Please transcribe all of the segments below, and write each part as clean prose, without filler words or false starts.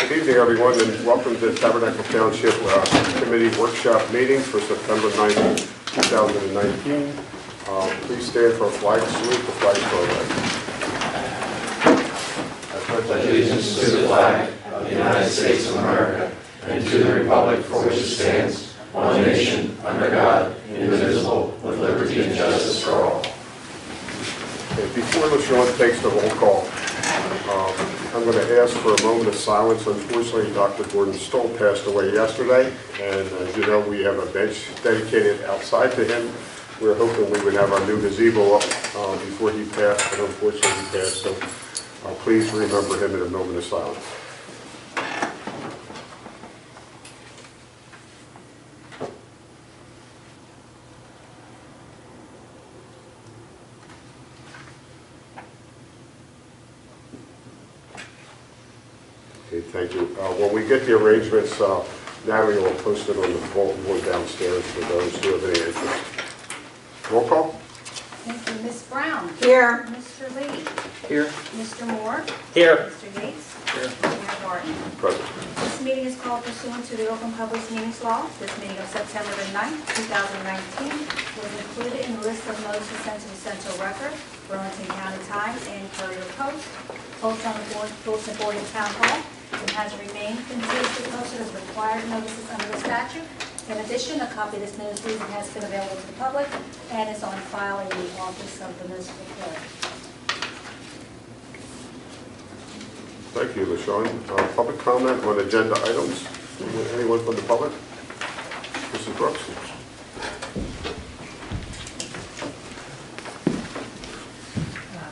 Good evening, everyone, and welcome to the Tabernacle Township Committee Workshop Meeting for September 9th, 2019. Please stand for a flag salute. The flag is I pledge allegiance to the flag of the United States of America and to the republic for which it stands, one nation, under God, indivisible, with liberty and justice for all. Okay, before LaShawn takes the roll call, I'm going to ask for a moment of silence. Unfortunately, Dr. Gordon Stoll passed away yesterday, and as you know, we have a bench dedicated outside to him. We were hoping we would have our new gazebo up before he passed, but unfortunately he passed, so please remember him in a moment of silence. Okay, thank you. When we get the arrangements, Natalie will post it on the bulletin board downstairs for those who have any interest. Roll call. Thank you. Ms. Brown? Here. Mr. Lee? Here. Mr. Moore? Here. Mr. Yates? Here. Mayor Martin? Present. This meeting is called pursuant to the Open Public Meetings Law. This meeting of September the 9th, 2019 was included in the list of notices sent to the Central Record, Burlington County Times, and Courier Post, posted on the bulletin board in Town Hall, and has remained continuously posted as required notices under the statute. In addition, a copy of this notice has been available to the public and is on file in the office of the municipal clerk. Thank you, LaShawn. Public comment on agenda items. Anyone from the public? Mrs. Brooks.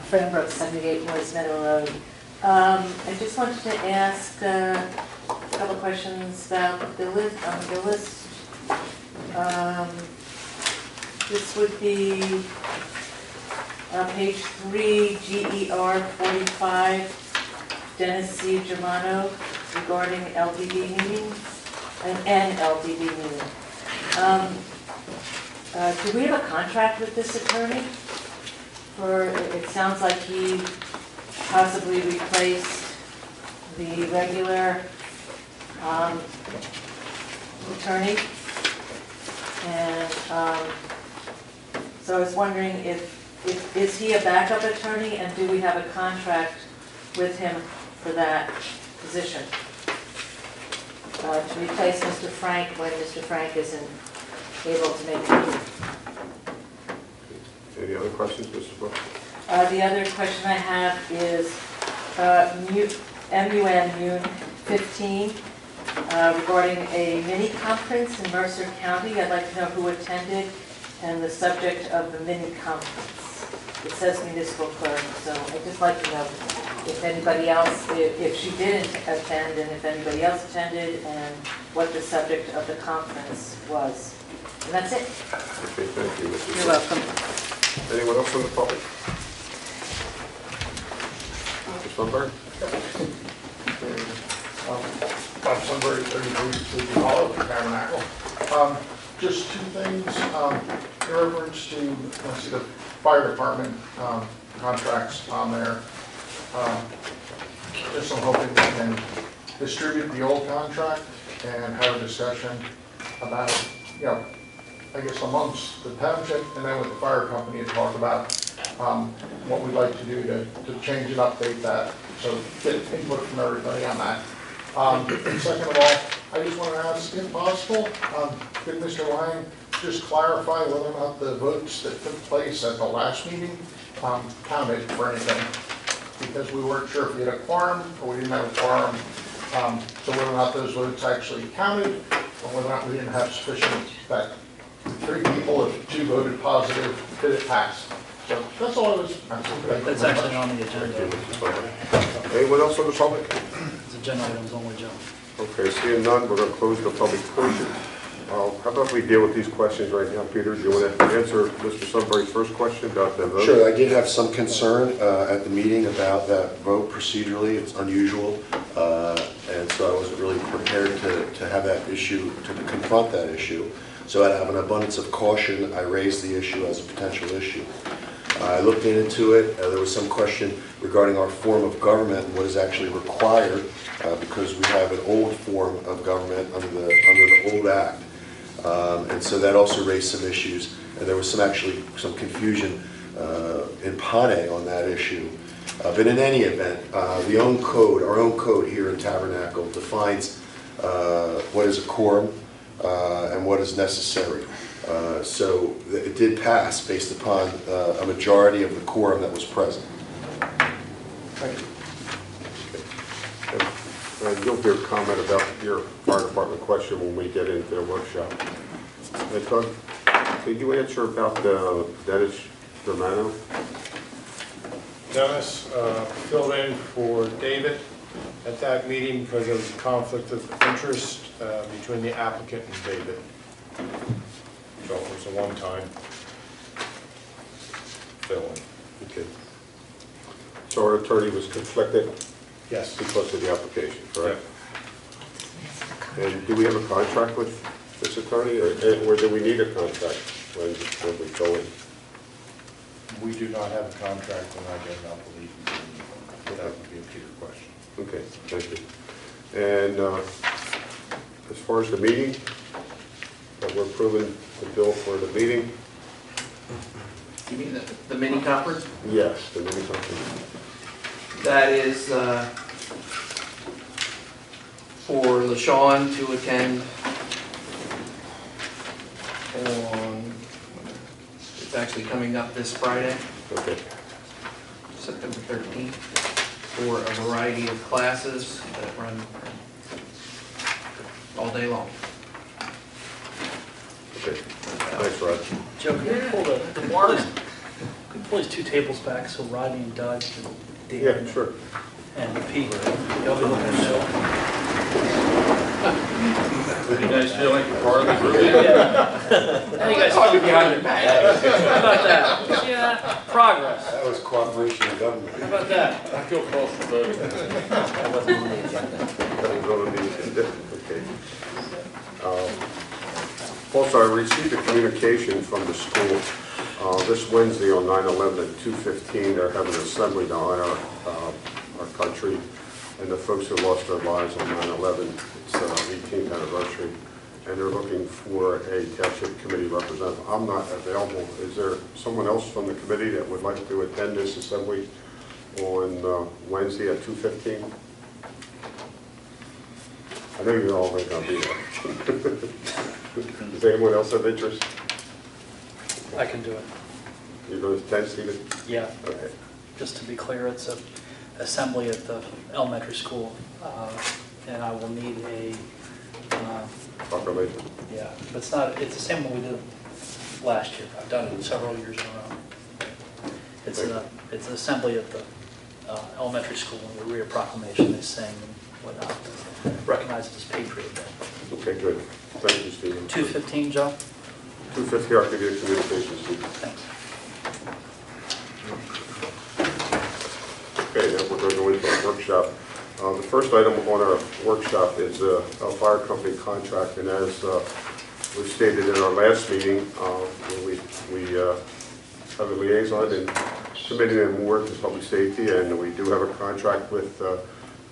Fran Brooks, 78 Woods Meadow Road. I just wanted to ask a couple questions about the list. This would be page 3, GER 45, Dennis C. Germano, regarding LDD meetings, an LDD meeting. Do we have a contract with this attorney? Or it sounds like he possibly replaced the regular attorney. And so I was wondering if is he a backup attorney, and do we have a contract with him for that position? To replace Mr. Frank when Mr. Frank isn't able to make the meeting. Any other questions, Mrs. Brooks? The other question I have is MUN 15 regarding a mini conference in Mercer County. I'd like to know who attended and the subject of the mini conference. It says municipal clerk, so I'd just like to know if anybody else, if she didn't attend, and if anybody else attended, and what the subject of the conference was. And that's it. Okay, thank you, Mrs. You're Brooks. welcome. Anyone else from the public? Mr. Sunbury? Bob Sunbury, 33 Sleepy Hollow, Tabernacle. Just two things in reference to, let's see, the fire department contracts on there. Just I'm hoping we can distribute the old contract and have a discussion about, I guess amongst the township and then with the fire company to talk about what we'd like to do to change and update that. So get input from everybody on that. Second of all, I just want to ask, if possible, could Mr. Lang just clarify whether or not the votes that took place at the last meeting counted for anything? Because we weren't sure if we had a quorum or we didn't have a quorum. So whether or not those votes actually counted, or whether or not we didn't have sufficient that 3 people, if 2 voted positive, did it pass? So that's all I was asking. That's actually on the agenda. Thank you, Mr. Sunbury. Anyone else from the public? It's agenda items only, Joe. Okay, seeing none, we're going to close the public portion. How about we deal with these questions right now, Peter? Do you want to answer Mr. Sunbury's first question about the vote? Sure, I did have some concern at the meeting about that vote procedurally. It's unusual, and so I wasn't really prepared to have that issue, to confront that issue. So out of an abundance of caution, I raised the issue as a potential issue. I looked into it. There was some question regarding our form of government and what is actually required because we have an old form of government under the old act. And so that also raised some issues. And there was some confusion in Pane on that issue. But in any event, our own code here in Tabernacle defines what is a quorum and what is necessary. So it did pass based upon a majority of the quorum that was present. And you'll hear a comment about your fire department question when we get into the workshop. Hey, Doug, could you answer about Dennis Romano? Dennis filled in for David at that meeting because there was a conflict of interest between the applicant and David. So it was a one-time fill-in. Okay. So our attorney was conflicted Yes. because of the application, correct? And do we have a contract with this attorney, or do we need a contract when we go in? We do not have a contract, and I do not believe that would be a Peter question. Okay, thank you. And as far as the meeting, that we're approving the bill for the meeting? You mean the mini conference? Yes, the meeting company. That is for LaShawn to attend on, it's actually coming up this Friday, Okay, September 13th, for a variety of classes that run all day long. okay. Thanks, Rod. Joe, can you pull the bars, can you pull these two tables back so Rodney and Doug and Dan Yeah, sure. and Pete, y'all be looking at Joe. You guys feel like you're part of the group? Yeah. How you guys Talking behind the back. How about that? Yeah, progress. That was cooperation of government. How about that? I feel close to voting. That was on the agenda. Okay. Also, I received a communication from the school this Wednesday on 9/11 at 2:15. They're having an assembly to honor our country and the folks who lost their lives on 9/11. It's 18th anniversary, and they're looking for a township committee representative. I'm not available. Is there someone else from the committee that would like to attend this assembly on Wednesday at 2:15? I know you're all going to be there. Does anyone else have interest? I can do it. You're going to attend, Stephen? Yeah. Okay. Just to be clear, it's a assembly at the elementary school, and I will need a, Proclamation. yeah, but it's the same one we did last year. I've done it several years in a row. It's an assembly at the elementary school, and we read a proclamation, they sing and whatnot, recognized as Patriot Day. Okay, good. Thank you, Stephen. 2:15, Joe? 2:50, I'll give you a communication, Stephen. Thanks. Okay, now we're going to go into our workshop. The first item on our workshop is a fire company contract, and as we stated in our last meeting, we have a liaison and committee and work to public safety, and we do have a contract with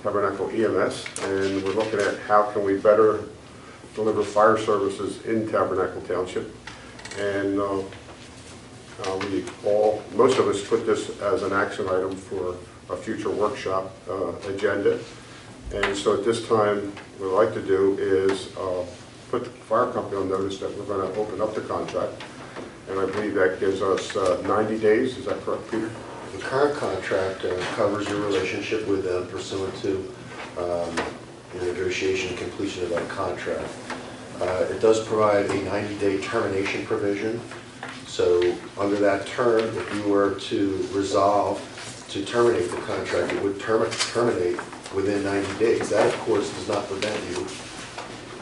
Tabernacle EMS, and we're looking at how can we better deliver fire services in Tabernacle Township. And most of us put this as an action item for a future workshop agenda. And so at this time, what I'd like to do is put the fire company on notice that we're going to open up the contract. And I believe that gives us 90 days. Is that correct, Peter? The current contract covers your relationship with them pursuant to the negotiation and completion of that contract. It does provide a 90-day termination provision. So under that term, if you were to resolve to terminate the contract, it would terminate within 90 days. That, of course, does not prevent you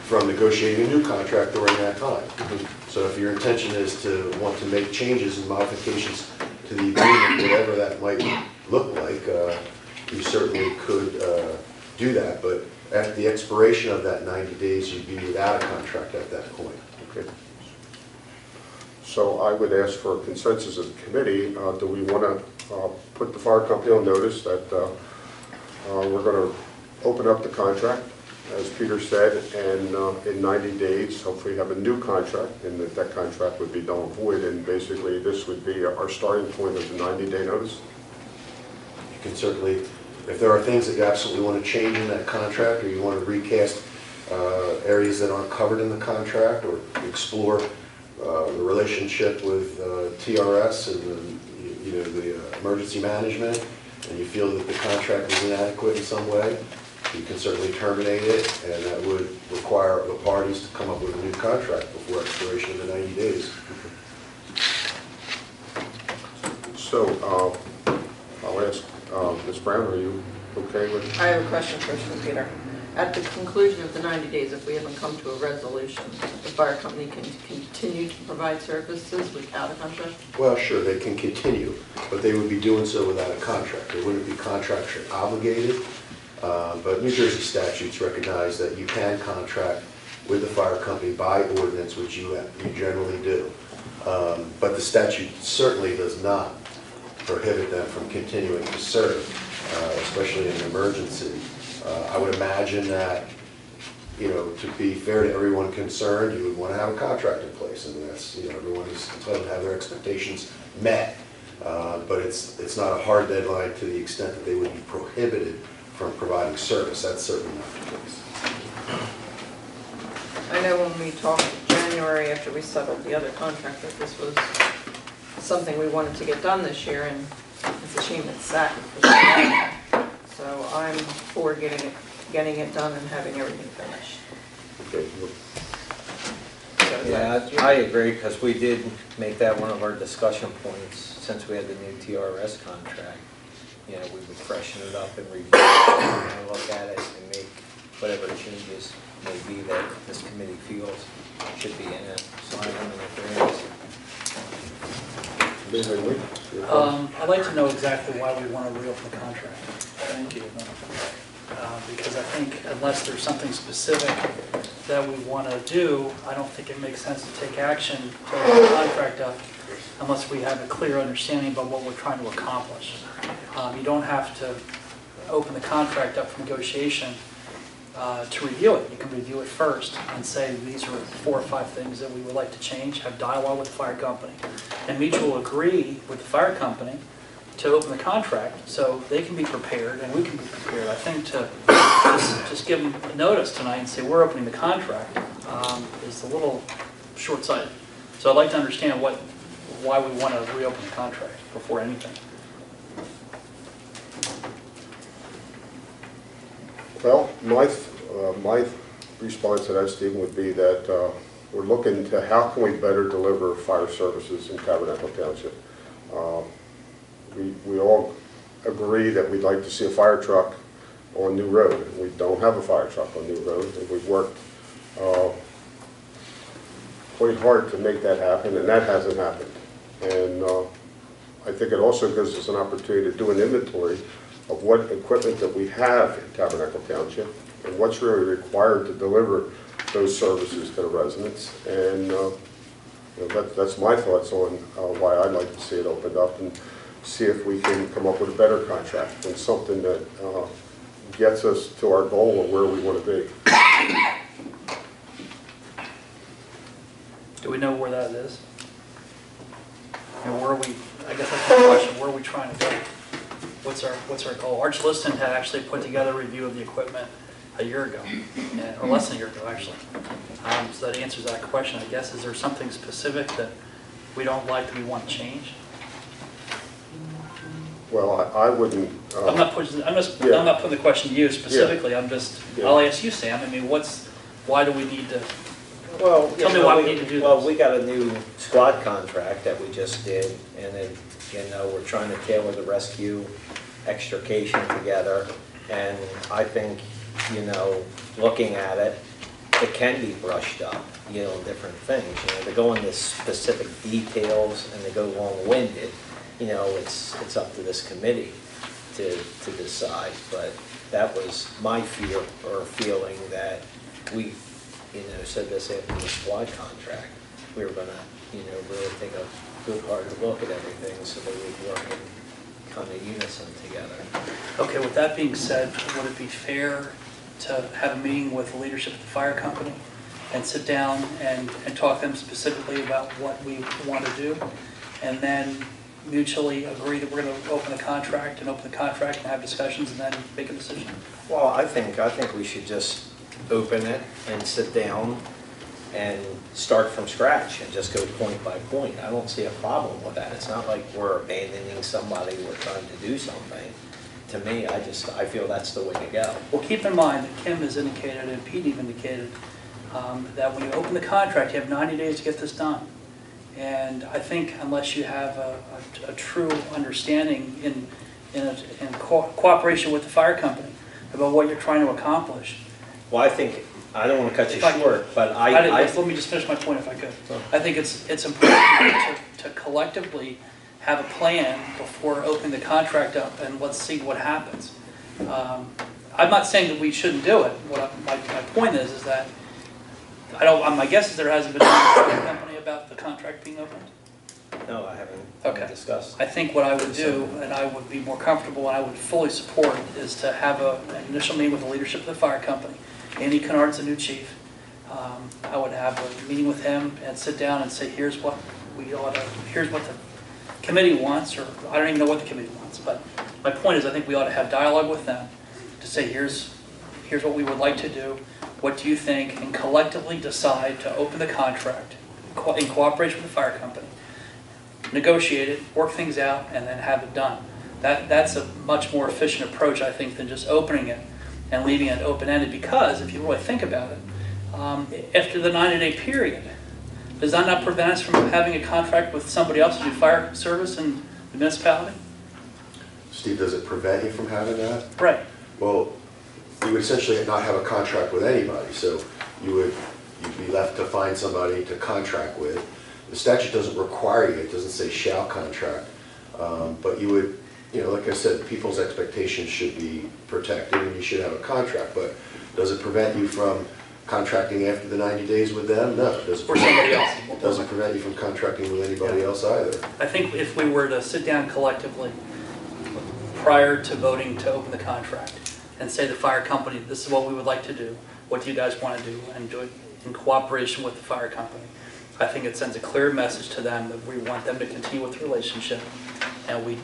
from negotiating a new contract during that time. So if your intention is to want to make changes and modifications to the agreement, whatever that might look like, you certainly could do that. But at the expiration of that 90 days, you'd be without a contract at that point. Okay. So I would ask for a consensus of the committee. Do we want to put the fire company on notice that we're going to open up the contract, as Peter said, and in 90 days, hopefully have a new contract, and that contract would be null and void, and basically this would be our starting point of the 90-day notice? You can certainly, if there are things that you absolutely want to change in that contract, or you want to recast areas that aren't covered in the contract, or explore the relationship with TRS and the emergency management, and you feel that the contract is inadequate in some way, you can certainly terminate it, and that would require the parties to come up with a new contract before expiration of the 90 days. So I'll ask Ms. Brown, are you okay with? I have a question first from Peter. At the conclusion of the 90 days, if we haven't come to a resolution, the fire company can continue to provide services without a contract? Well, sure, they can continue, but they would be doing so without a contract. They wouldn't be contractually obligated, but New Jersey statutes recognize that you can contract with the fire company by ordinance, which you generally do. But the statute certainly does not prohibit them from continuing to serve, especially in an emergency. I would imagine that, to be fair to everyone concerned, you would want to have a contract in place, and that's, everyone is entitled to have their expectations met. But it's not a hard deadline to the extent that they would be prohibited from providing service. That's certainly not the case. I know when we talked in January after we settled the other contract that this was something we wanted to get done this year, and it's a shame it's sat for so long. So I'm for getting it done and having everything finished. Okay. Yeah, I agree, because we did make that one of our discussion points since we had the new TRS contract. We would freshen it up and review it and look at it and make whatever changes may be that this committee feels should be in it. So I'm in agreement. I'd like to know exactly why we want to reopen the contract. Thank you. Because I think unless there's something specific that we want to do, I don't think it makes sense to take action to open the contract up unless we have a clear understanding about what we're trying to accomplish. You don't have to open the contract up for negotiation to review it. You can review it first and say these are 4 or 5 things that we would like to change, have dialogue with the fire company, and mutual agree with the fire company to open the contract so they can be prepared and we can be prepared. I think to just give them a notice tonight and say we're opening the contract is a little short-sighted. So I'd like to understand why we want to reopen the contract before anything. Well, my response to that, Stephen, would be that we're looking to how can we better deliver fire services in Tabernacle Township. We all agree that we'd like to see a fire truck on New Road. We don't have a fire truck on New Road, and we've worked quite hard to make that happen, and that hasn't happened. And I think it also gives us an opportunity to do an inventory of what equipment that we have in Tabernacle Township and what's really required to deliver those services to the residents. And that's my thoughts on why I'd like to see it opened up and see if we can come up with a better contract and something that gets us to our goal of where we want to be. Do we know where that is? And where are we, I guess that's the question, where are we trying to go? What's our goal? Arch Liston had actually put together a review of the equipment a year ago, or less than a year ago actually. So that answers that question, I guess. Is there something specific that we don't like that we want to change? Well, I wouldn't. I'm not putting the question to you specifically. I'm just. Yeah. I'll ask you, Sam. I mean, why do we need to? Well, Tell me why we need to do this. Well, we got a new squad contract that we just did, and then, we're trying to tailor the rescue extrication together, and I think, looking at it, it can be brushed up, different things. They go into specific details and they go long-winded. It's up to this committee to decide, but that was my fear or feeling that we, said this after the squad contract. We were going to really take a good hard look at everything so that we work in kind of unison together. Okay, with that being said, would it be fair to have a meeting with the leadership of the fire company and sit down and talk to them specifically about what we want to do, and then mutually agree that we're going to open the contract and have discussions and then make a decision? Well, I think we should just open it and sit down and start from scratch and just go point by point. I don't see a problem with that. It's not like we're abandoning somebody, we're trying to do something. To me, I feel that's the way to go. Well, keep in mind that Kim has indicated and Pete even indicated that when you open the contract, you have 90 days to get this done. And I think unless you have a true understanding in cooperation with the fire company about what you're trying to accomplish. Well, I don't want to cut you short, but let me just finish my point if I could. I think it's important to collectively have a plan before opening the contract up, and let's see what happens. I'm not saying that we shouldn't do it. My point is that my guess is there hasn't been a company about the contract being opened. No, I haven't discussed. I think what I would do, and I would be more comfortable and I would fully support, is to have an initial meeting with the leadership of the fire company. Andy Kennard's the new chief. I would have a meeting with him and sit down and say, here's what the committee wants, or I don't even know what the committee wants, but my point is I think we ought to have dialogue with them to say, here's what we would like to do, what do you think, and collectively decide to open the contract in cooperation with the fire company, negotiate it, work things out, and then have it done. That's a much more efficient approach, I think, than just opening it and leaving it open-ended, because if you really think about it, after the 90-day period, does that not prevent us from having a contract with somebody else to do fire service in the municipality? Steve, does it prevent you from having that? Right. Well, you would essentially not have a contract with anybody, so you'd be left to find somebody to contract with. The statute doesn't require you, it doesn't say shall contract, but you would, like I said, people's expectations should be protected and you should have a contract, but does it prevent you from contracting after the 90 days with them? No, it doesn't. Or somebody else. It doesn't prevent you from contracting with anybody else either. I think if we were to sit down collectively prior to voting to open the contract and say to the fire company, this is what we would like to do, what do you guys want to do, and do it in cooperation with the fire company, I think it sends a clear message to them that we want them to continue with the relationship, and we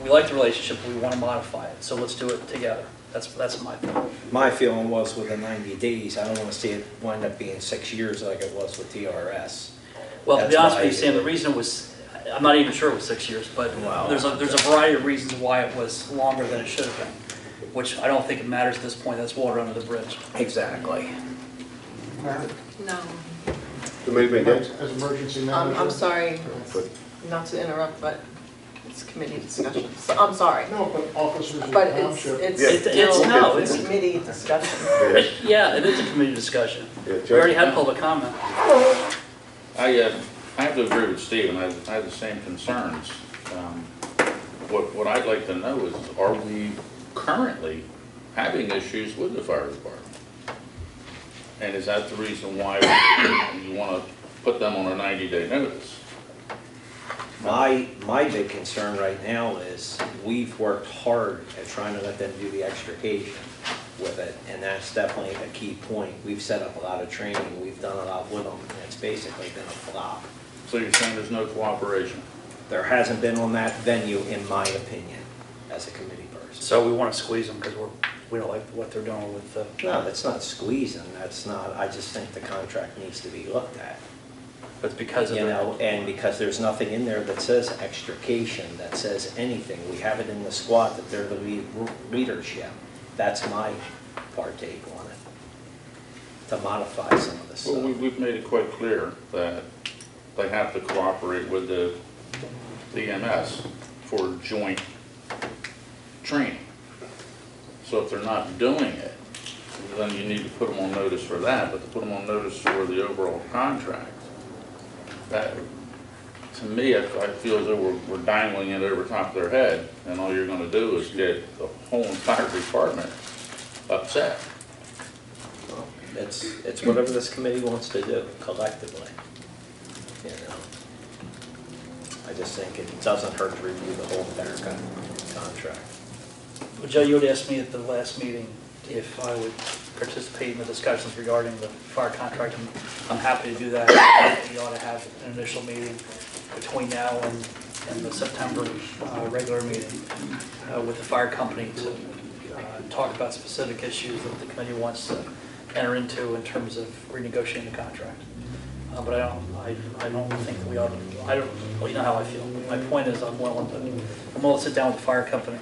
like the relationship, we want to modify it, so let's do it together. That's my feeling. My feeling was with the 90 days, I don't want to see it wind up being 6 years like it was with TRS. Well, to be That's honest why with you, Sam, the reason was, I'm not even sure it was 6 years, but Wow. there's a variety of reasons why it was longer than it should have been, which I don't think it matters at this point. That's water under the bridge. Exactly. No. Committee begins. As emergency manager. I'm sorry, not to interrupt, but it's committee discussion. So, I'm sorry. No, but officers of But the township. it's Yeah. still It's- committee discussion. Yeah, it is a committee discussion. Yeah, We already had public comment. I have to agree with Steve, and I have the same concerns. What I'd like to know is, are we currently having issues with the fire department? And is that the reason why you want to put them on a 90-day notice? My big concern right now is we've worked hard at trying to let them do the extrication with it, and that's definitely a key point. We've set up a lot of training, we've done a lot with them, and it's basically been a flop. So you're saying there's no cooperation? There hasn't been on that venue, in my opinion, as a committee person. So we want to squeeze them because we don't like what they're doing with the... No, that's not squeezing, that's not, I just think the contract needs to be looked at. But it's because of You the... know, and because there's nothing in there that says extrication, that says anything. We have it in the squad that they're the leadership. That's my partake on it, to modify some of the stuff. Well, we've made it quite clear that they have to cooperate with the EMS for joint training. So if they're not doing it, then you need to put them on notice for that, but to put them on notice for the overall contract, that, to me, I feel as though we're dangling it over top of their head, and all you're gonna do is get the whole entire department upset. It's whatever this committee wants to do collectively. you know. I just think it doesn't hurt to review the whole entire contract. Well, Joe, you had asked me at the last meeting if I would participate in the discussions regarding the fire contract, and I'm happy to do that. We ought to have an initial meeting between now and the September regular meeting with the fire company to talk about specific issues that the committee wants to enter into in terms of renegotiating the contract. But I don't think that we ought to, well, you know how I feel. My point is I'm willing to sit down with the fire company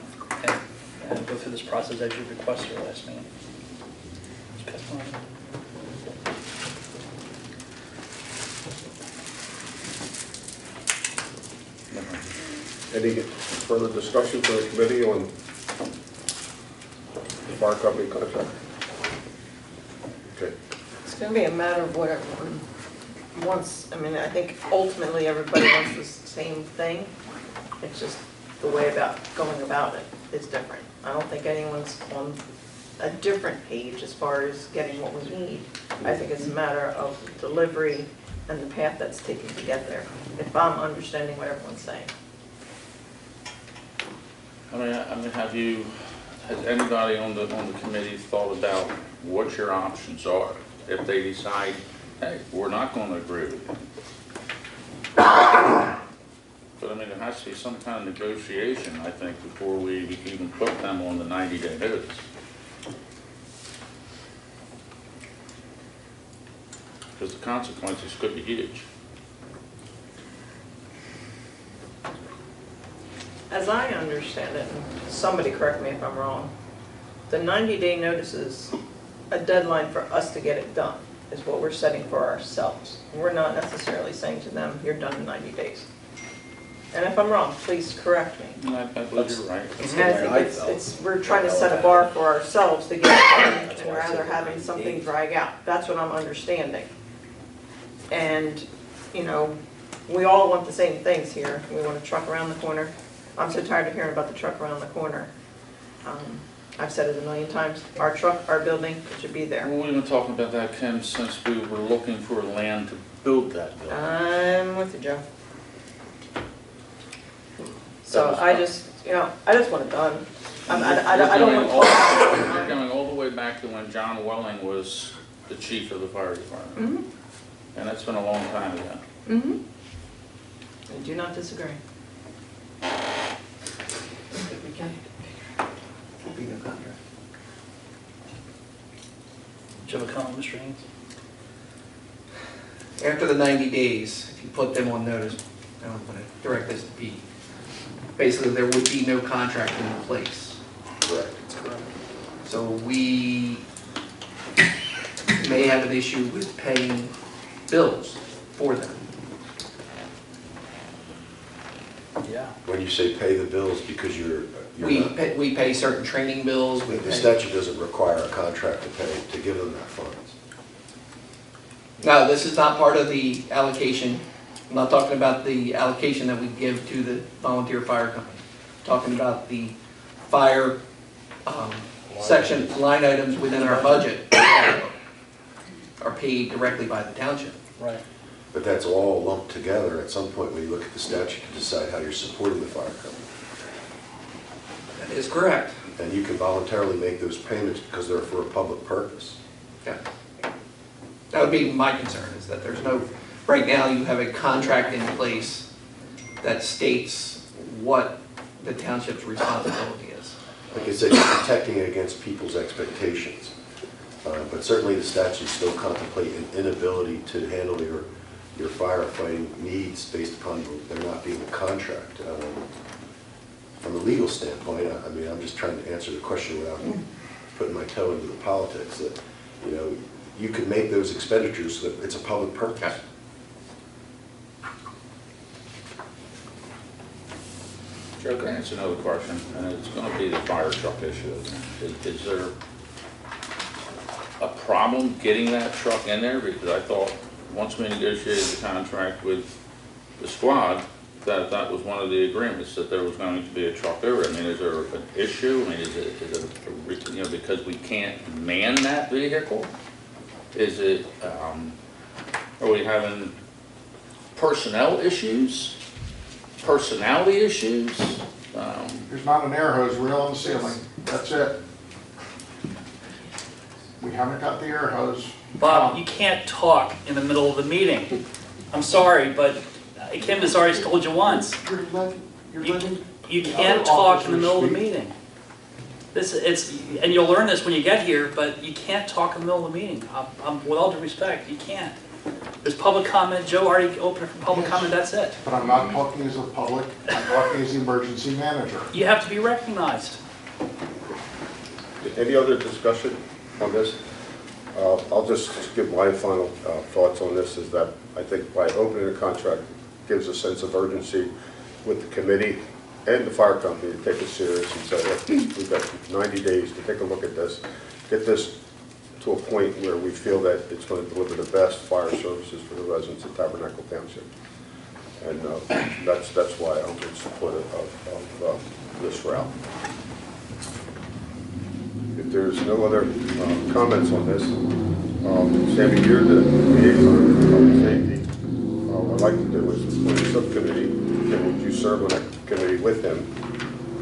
and go through this process as you requested your last meeting. Any further discussion for the committee on the fire company contract? Okay. It's gonna be a matter of what everyone wants. I mean, I think ultimately everybody wants the same thing. It's just the way about going about it is different. I don't think anyone's on a different page as far as getting what we need. I think it's a matter of delivery and the path that's taken to get there, if I'm understanding what everyone's saying. I mean, has anybody on the committee thought about what your options are if they decide, hey, we're not going to agree with you? But I mean, there has to be some kind of negotiation, I think, before we even put them on the 90-day notice. Because the consequences could be huge. As I understand it, and somebody correct me if I'm wrong, the 90-day notice is a deadline for us to get it done, is what we're setting for ourselves. We're not necessarily saying to them, you're done in 90 days. And if I'm wrong, please correct me. And I believe you're right. And I think we're trying to set a bar for ourselves to get it done, and rather having something drag out. That's what I'm understanding. And, you know, we all want the same things here. We want a truck around the corner. I'm so tired of hearing about the truck around the corner. I've said it a million times. Our truck, our building, it should be there. Well, we've been talking about that, Kim, since we were looking for land to build that building. I'm with you, Joe. So I just, you know, I just want it done. I don't want to talk about it. We're going all the way back to when John Welling was the chief of the fire department. Mm-hmm. And that's been a long time ago. Mm-hmm. I do not disagree. Do you have a comment, Mr. Haynes? After the 90 days, if you put them on notice, I don't want to direct this to Pete, basically there would be no contract in place. Correct. That's correct. So we may have an issue with paying bills for them. Yeah. When you say pay the bills because you're not, We pay certain training bills. We the pay. statute doesn't require a contract to pay, to give them that funds. No, this is not part of the allocation. I'm not talking about the allocation that we give to the volunteer fire company. I'm talking about the fire section, line items within our budget are paid directly by the township. Right. But that's all lumped together at some point when you look at the statute to decide how you're supporting the fire company. That is correct. And you can voluntarily make those payments because they're for a public purpose. Yeah. That would be my concern, is that there's no, right now you have a contract in place that states what the township's responsibility is. Like I said, you're protecting it against people's expectations. But certainly the statutes still contemplate an inability to handle your firefighting needs based upon there not being a contract. From a legal standpoint, I mean, I'm just trying to answer the question without putting my toe into the politics, that, you know, you can make those expenditures so that it's a public purpose. Joe, can I answer another question? And it's going to be the fire truck issue. Is there a problem getting that truck in there? Because I thought once we negotiated the contract with the squad, that was one of the agreements, that there was going to be a truck there. I mean, is there an issue? I mean, is it you know, because we can't man that vehicle? Is it, are we having personnel issues, personality issues. There's not an air hose reel on the ceiling, that's it. We haven't got the air hose. Bob, you can't talk in the middle of the meeting. I'm sorry, but Kim has already told you once. You can't talk in the middle of the meeting. And you'll learn this when you get here, but you can't talk in the middle of the meeting. With all due respect, you can't. There's public comment. Joe already opened it for public comment, that's it. But I'm not talking as a public, I'm talking as the emergency manager. You have to be recognized. Any other discussion on this? I'll just give my final thoughts on this, is that I think by opening the contract gives a sense of urgency with the committee and the fire company to take it serious and say, look, we've got 90 days to take a look at this, get this to a point where we feel that it's going to deliver the best fire services for the residents of Tabernacle Township. And that's why I'm in support of this route. If there's no other comments on this, Sammy, you're the liaison of public safety. What I'd like to do is appoint a subcommittee, and would you serve on that committee with him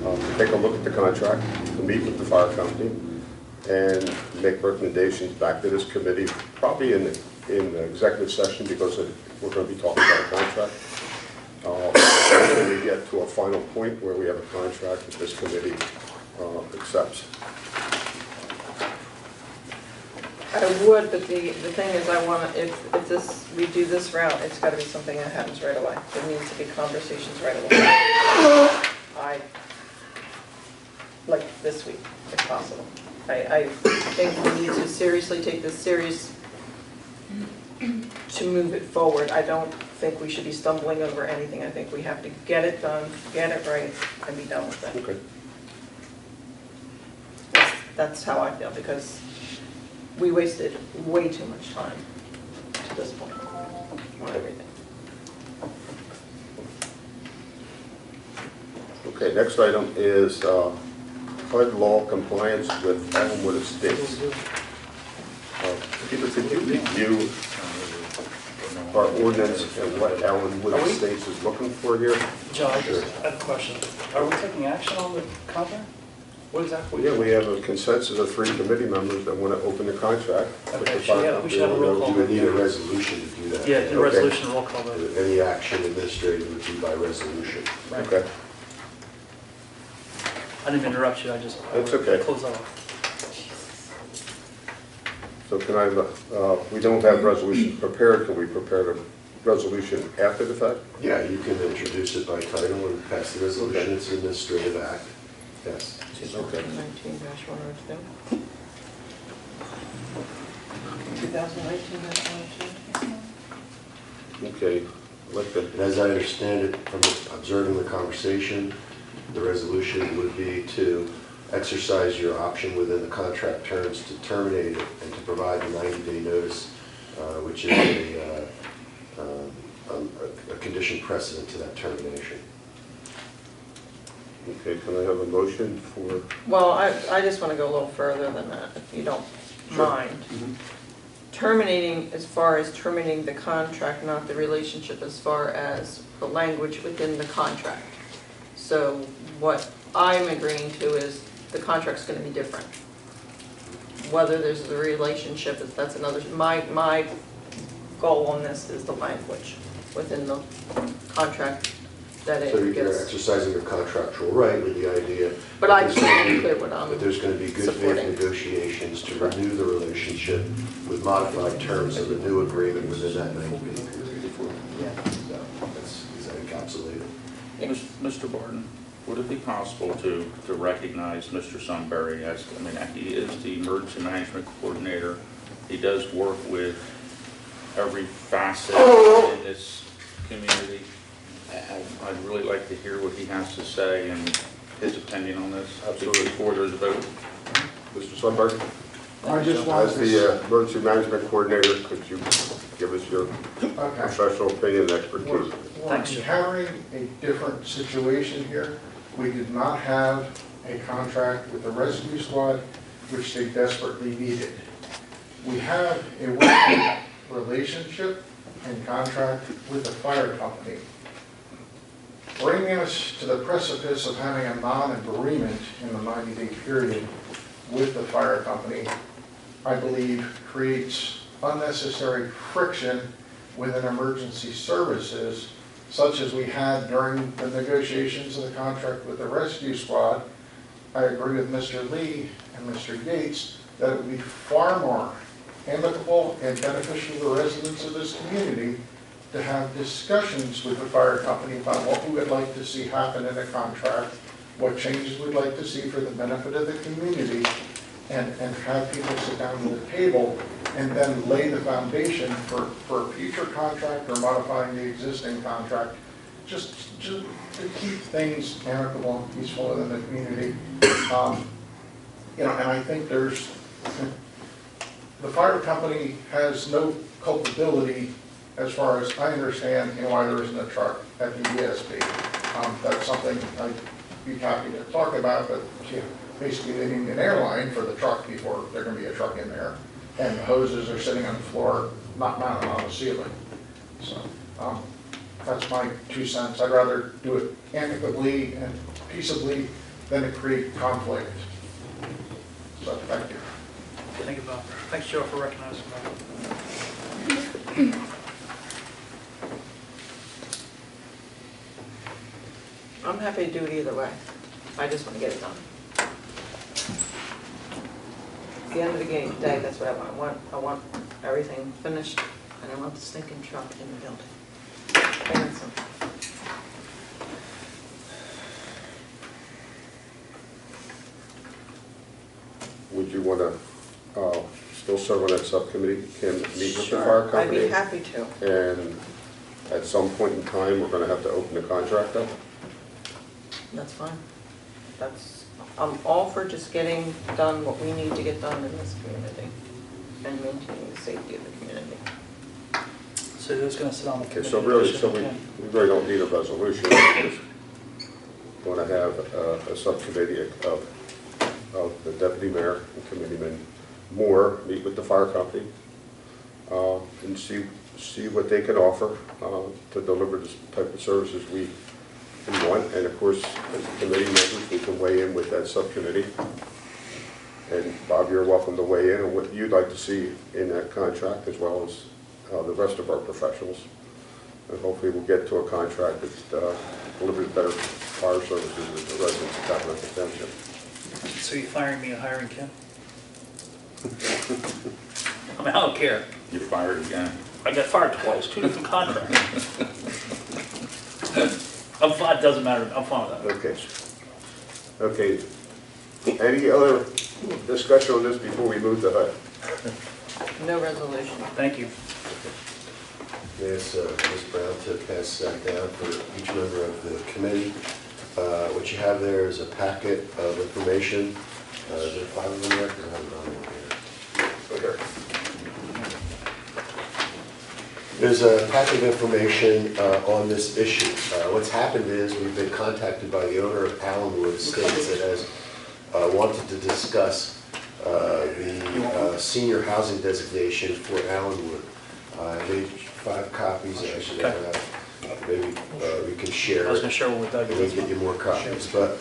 to take a look at the contract, to meet with the fire company, and make recommendations back to this committee, probably in the executive session, because we're going to be talking about a contract. When we get to a final point where we have a contract that this committee accepts. I would, but the thing is, I want to, if we do this route, it's got to be something that happens right away. There needs to be conversations right away. Like this week, if possible. I think we need to seriously take this serious to move it forward. I don't think we should be stumbling over anything. I think we have to get it done, get it right, and be done with it. Okay. That's how I feel, because we wasted way too much time to this point on everything. Okay, next item is HUD law compliance with Elmwood Estates. Peter, could you review our ordinance and what Elmwood Estates is looking for here? Joe, I just have a question. Are we taking action on the contract? What exactly? Yeah, we have a consensus of 3 committee members that want to open the contract. Okay, we should have a roll call. You would need a resolution to do that. Yeah, the resolution, roll call vote. Any action administrative would be by resolution. Okay. I didn't interrupt you, I just. That's okay. Close that off. So can I, we don't have resolutions prepared, can we prepare the resolution after the fact? Yeah, you can introduce it by title and pass the resolution. It's an administrative act. Yes. Okay. 2019-102. 2019-102. Okay. And as I understand it from observing the conversation, the resolution would be to exercise your option within the contract terms to terminate it and to provide the 90-day notice, which is a condition precedent to that termination. Okay, can I have a motion for? Well, I just want to go a little further than that, if you don't mind. Terminating, as far as terminating the contract, not the relationship, as far as the language within the contract. So what I'm agreeing to is the contract's going to be different. Whether there's a relationship, that's another, my goal on this is the language within the contract that So it you're gets. exercising your contractual right with the idea. But I can't be clear what I'm That there's going to be good faith supporting. negotiations to renew the relationship with modified terms of a new agreement within that 90-day period. Yeah. So is that encapsulated? Mr. Barton, would it be possible to recognize Mr. Sunbury as, I mean, he is the emergency management coordinator. He does work with every facet in this community. I'd really like to hear what he has to say and his opinion on this. Absolutely. Before there's a vote. Mr. Sundberg? I just As wanted the to, emergency management coordinator, could you give us your okay. professional opinion and expertise? We're Thanks, Joe. encountering a different situation here. We did not have a contract with the rescue squad, which they desperately needed. We have a working relationship in contract with the fire company, bringing us to the precipice of having a non-agreement in the 90-day period with the fire company, I believe creates unnecessary friction within emergency services, such as we had during the negotiations of the contract with the rescue squad. I agree with Mr. Lee and Mr. Yates that it would be far more amicable and beneficial to the residents of this community to have discussions with the fire company about what we would like to see happen in the contract, what changes we'd like to see for the benefit of the community, and have people sit down at the table and then lay the foundation for a future contract or modifying the existing contract, just to keep things amicable and peaceful within the community. And I think the fire company has no culpability, as far as I understand, in why there isn't a truck at the ESP. That's something I'd be happy to talk about, but basically they need an airline for the truck before there's going to be a truck in there. And the hoses are sitting on the floor, not mounted on the ceiling. So that's my 2 cents. I'd rather do it amicably and peaceably than to create conflict. So thank you. Thank you, Bob. Thanks, Joe, for recognizing that. I'm happy to do it either way. I just want to get it done. At the end of the day, that's what I want. I want everything finished, and I want the stinking truck in the building. Plain and simple. Would you want to still serve on that subcommittee? Can meet with the fire Sure, I'd be company? happy to. And at some point in time, we're going to have to open the contract up? That's fine. I'm all for just getting done what we need to get done in this community and maintaining the safety of the community. So who's going to sit on the Okay, committee? so we really don't need a resolution. We're just going to have a subcommittee of the deputy mayor and committeeman Moore meet with the fire company and see what they can offer to deliver this type of services we want. And of course, as committee members, we can weigh in with that subcommittee. And Bob, you're welcome to weigh in on what you'd like to see in that contract, as well as the rest of our professionals. And hopefully we'll get to a contract that delivers better fire services to the residents of Tabernacle Township. So you firing me and hiring Ken? I mean, I don't care. You're fired again. I got fired twice, 2 different contracts. I'm fine, it doesn't matter, I'm fine with that. Okay. Any other discussion on this before we move to HUD? No resolution. Thank you. Yes, Ms. Brown to pass that down for each member of the committee. What you have there is a packet of information. Is there 5 of them there? I have it on here. Okay. There's a packet of information on this issue. What's happened is we've been contacted by the owner of Allenwood Estates that has wanted to discuss the senior housing designation for Allenwood. I made 5 copies. I should have. Maybe we can share. I was going to share one with Doug. And we'll get you more copies. But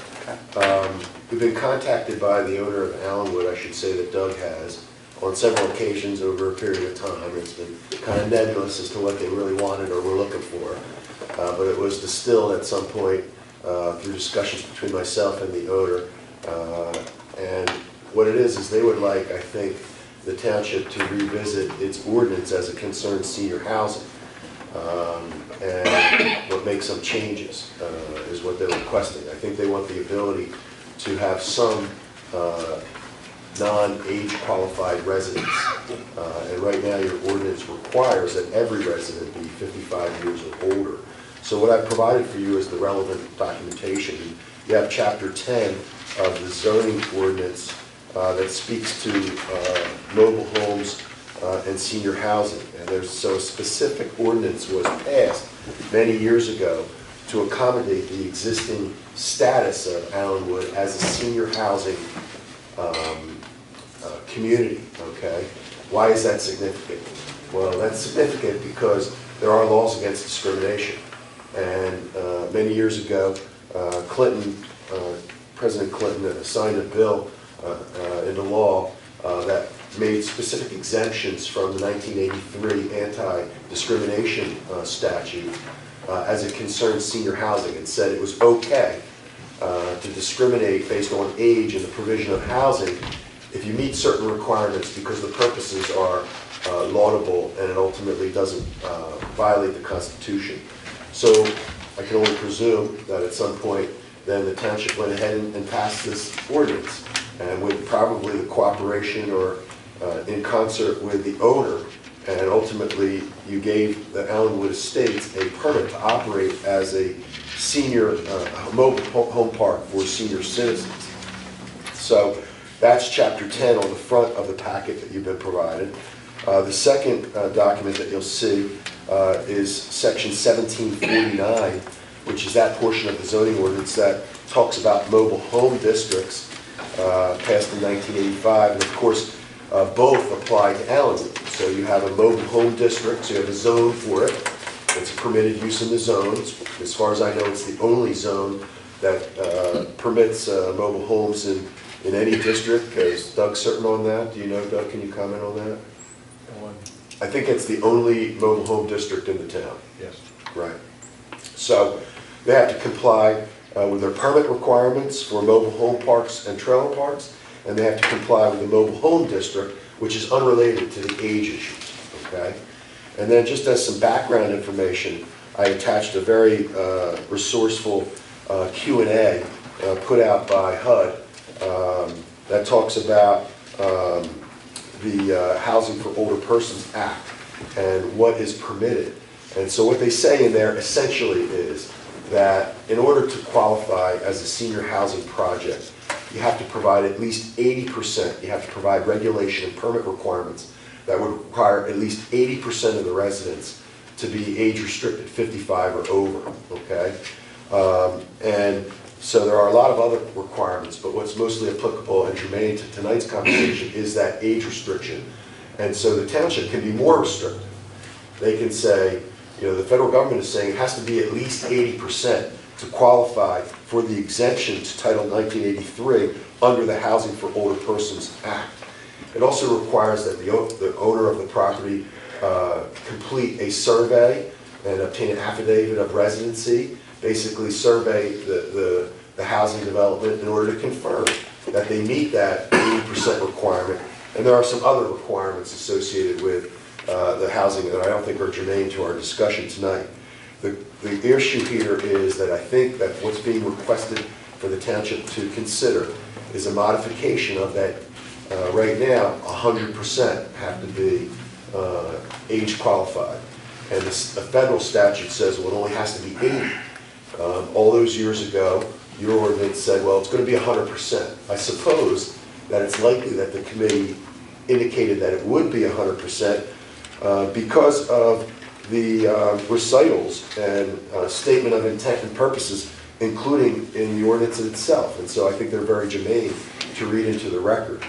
we've been contacted by the owner of Allenwood, I should say that Doug has, on several occasions over a period of time. It's been kind of nebulous as to what they really wanted or were looking for. But it was distilled at some point through discussions between myself and the owner. And what it is they would like, I think, the township to revisit its ordinance as it concerns senior housing. And what makes some changes is what they're requesting. I think they want the ability to have some non-age qualified residents. And right now your ordinance requires that every resident be 55 years or older. So what I've provided for you is the relevant documentation. You have Chapter 10 of the zoning ordinance that speaks to mobile homes and senior housing. And so a specific ordinance was passed many years ago to accommodate the existing status of Allenwood as a senior housing community, okay? Why is that significant? Well, that's significant because there are laws against discrimination. And many years ago, President Clinton signed a bill into law that made specific exemptions from the 1983 anti-discrimination statute as it concerned senior housing, and said it was okay to discriminate based on age in the provision of housing if you meet certain requirements because the purposes are laudable and it ultimately doesn't violate the Constitution. So I can only presume that at some point then the township went ahead and passed this ordinance, and with probably the cooperation or in concert with the owner, and ultimately you gave the Allenwood Estates a permit to operate as a senior mobile home park for senior citizens. So that's chapter 10 on the front of the packet that you've been provided. The second document that you'll see is section 1749, which is that portion of the zoning ordinance that talks about mobile home districts passed in 1985. And of course, both apply to Allenwood. So you have a mobile home district, so you have a zone for it. It's a permitted use in the zones. As far as I know, it's the only zone that permits mobile homes in any district. Is Doug certain on that? Do you know, Doug? Can you comment on that? I think it's the only mobile home district in the town. Yes. Right. So they have to comply with their permit requirements for mobile home parks and trailer parks, and they have to comply with the mobile home district, which is unrelated to the age issues, okay? And then just as some background information, I attached a very resourceful Q&A put out by HUD that talks about the Housing for Older Persons Act and what is permitted. And so what they say in there essentially is that in order to qualify as a senior housing project, you have to provide at least 80%, you have to provide regulation and permit requirements that would require at least 80% of the residents to be age restricted, 55 or over, okay? And so there are a lot of other requirements, but what's mostly applicable and germane to tonight's conversation is that age restriction. And so the township can be more restrictive. They can say, you know, the federal government is saying it has to be at least 80% to qualify for the exemption to Title 1983 under the Housing for Older Persons Act. It also requires that the owner of the property complete a survey and obtain an affidavit of residency, basically survey the housing development in order to confirm that they meet that 80% requirement. And there are some other requirements associated with the housing that I don't think are germane to our discussion tonight. The issue here is that I think that what's being requested for the township to consider is a modification of that. Right now, 100% have to be age qualified. And the federal statute says, well, it only has to be 80. All those years ago, your ordinance said, well, it's going to be 100%. I suppose that it's likely that the committee indicated that it would be 100% because of the recitals and statement of intent and purposes, including in the ordinance itself. And so I think they're very germane to read into the record.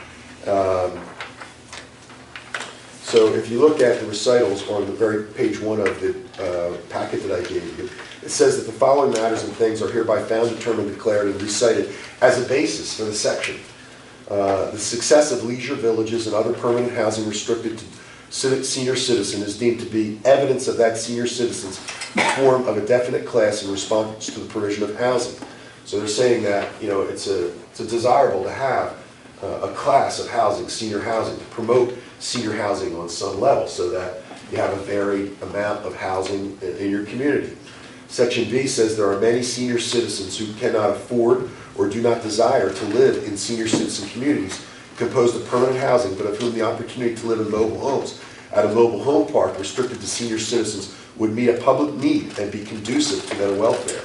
So if you look at the recitals on the very page 1 of the packet that I gave you, it says that the following matters and things are hereby found, determined, declared, and recited as a basis for the section. The success of leisure villages and other permanent housing restricted to senior citizen is deemed to be evidence of that senior citizen's form of a definite class in response to the provision of housing. So they're saying that, you know, it's desirable to have a class of housing, senior housing, to promote senior housing on some level so that you have a varied amount of housing in your community. Section B says there are many senior citizens who cannot afford or do not desire to live in senior citizen communities composed of permanent housing, but of whom the opportunity to live in mobile homes at a mobile home park restricted to senior citizens would meet a public need and be conducive to their welfare.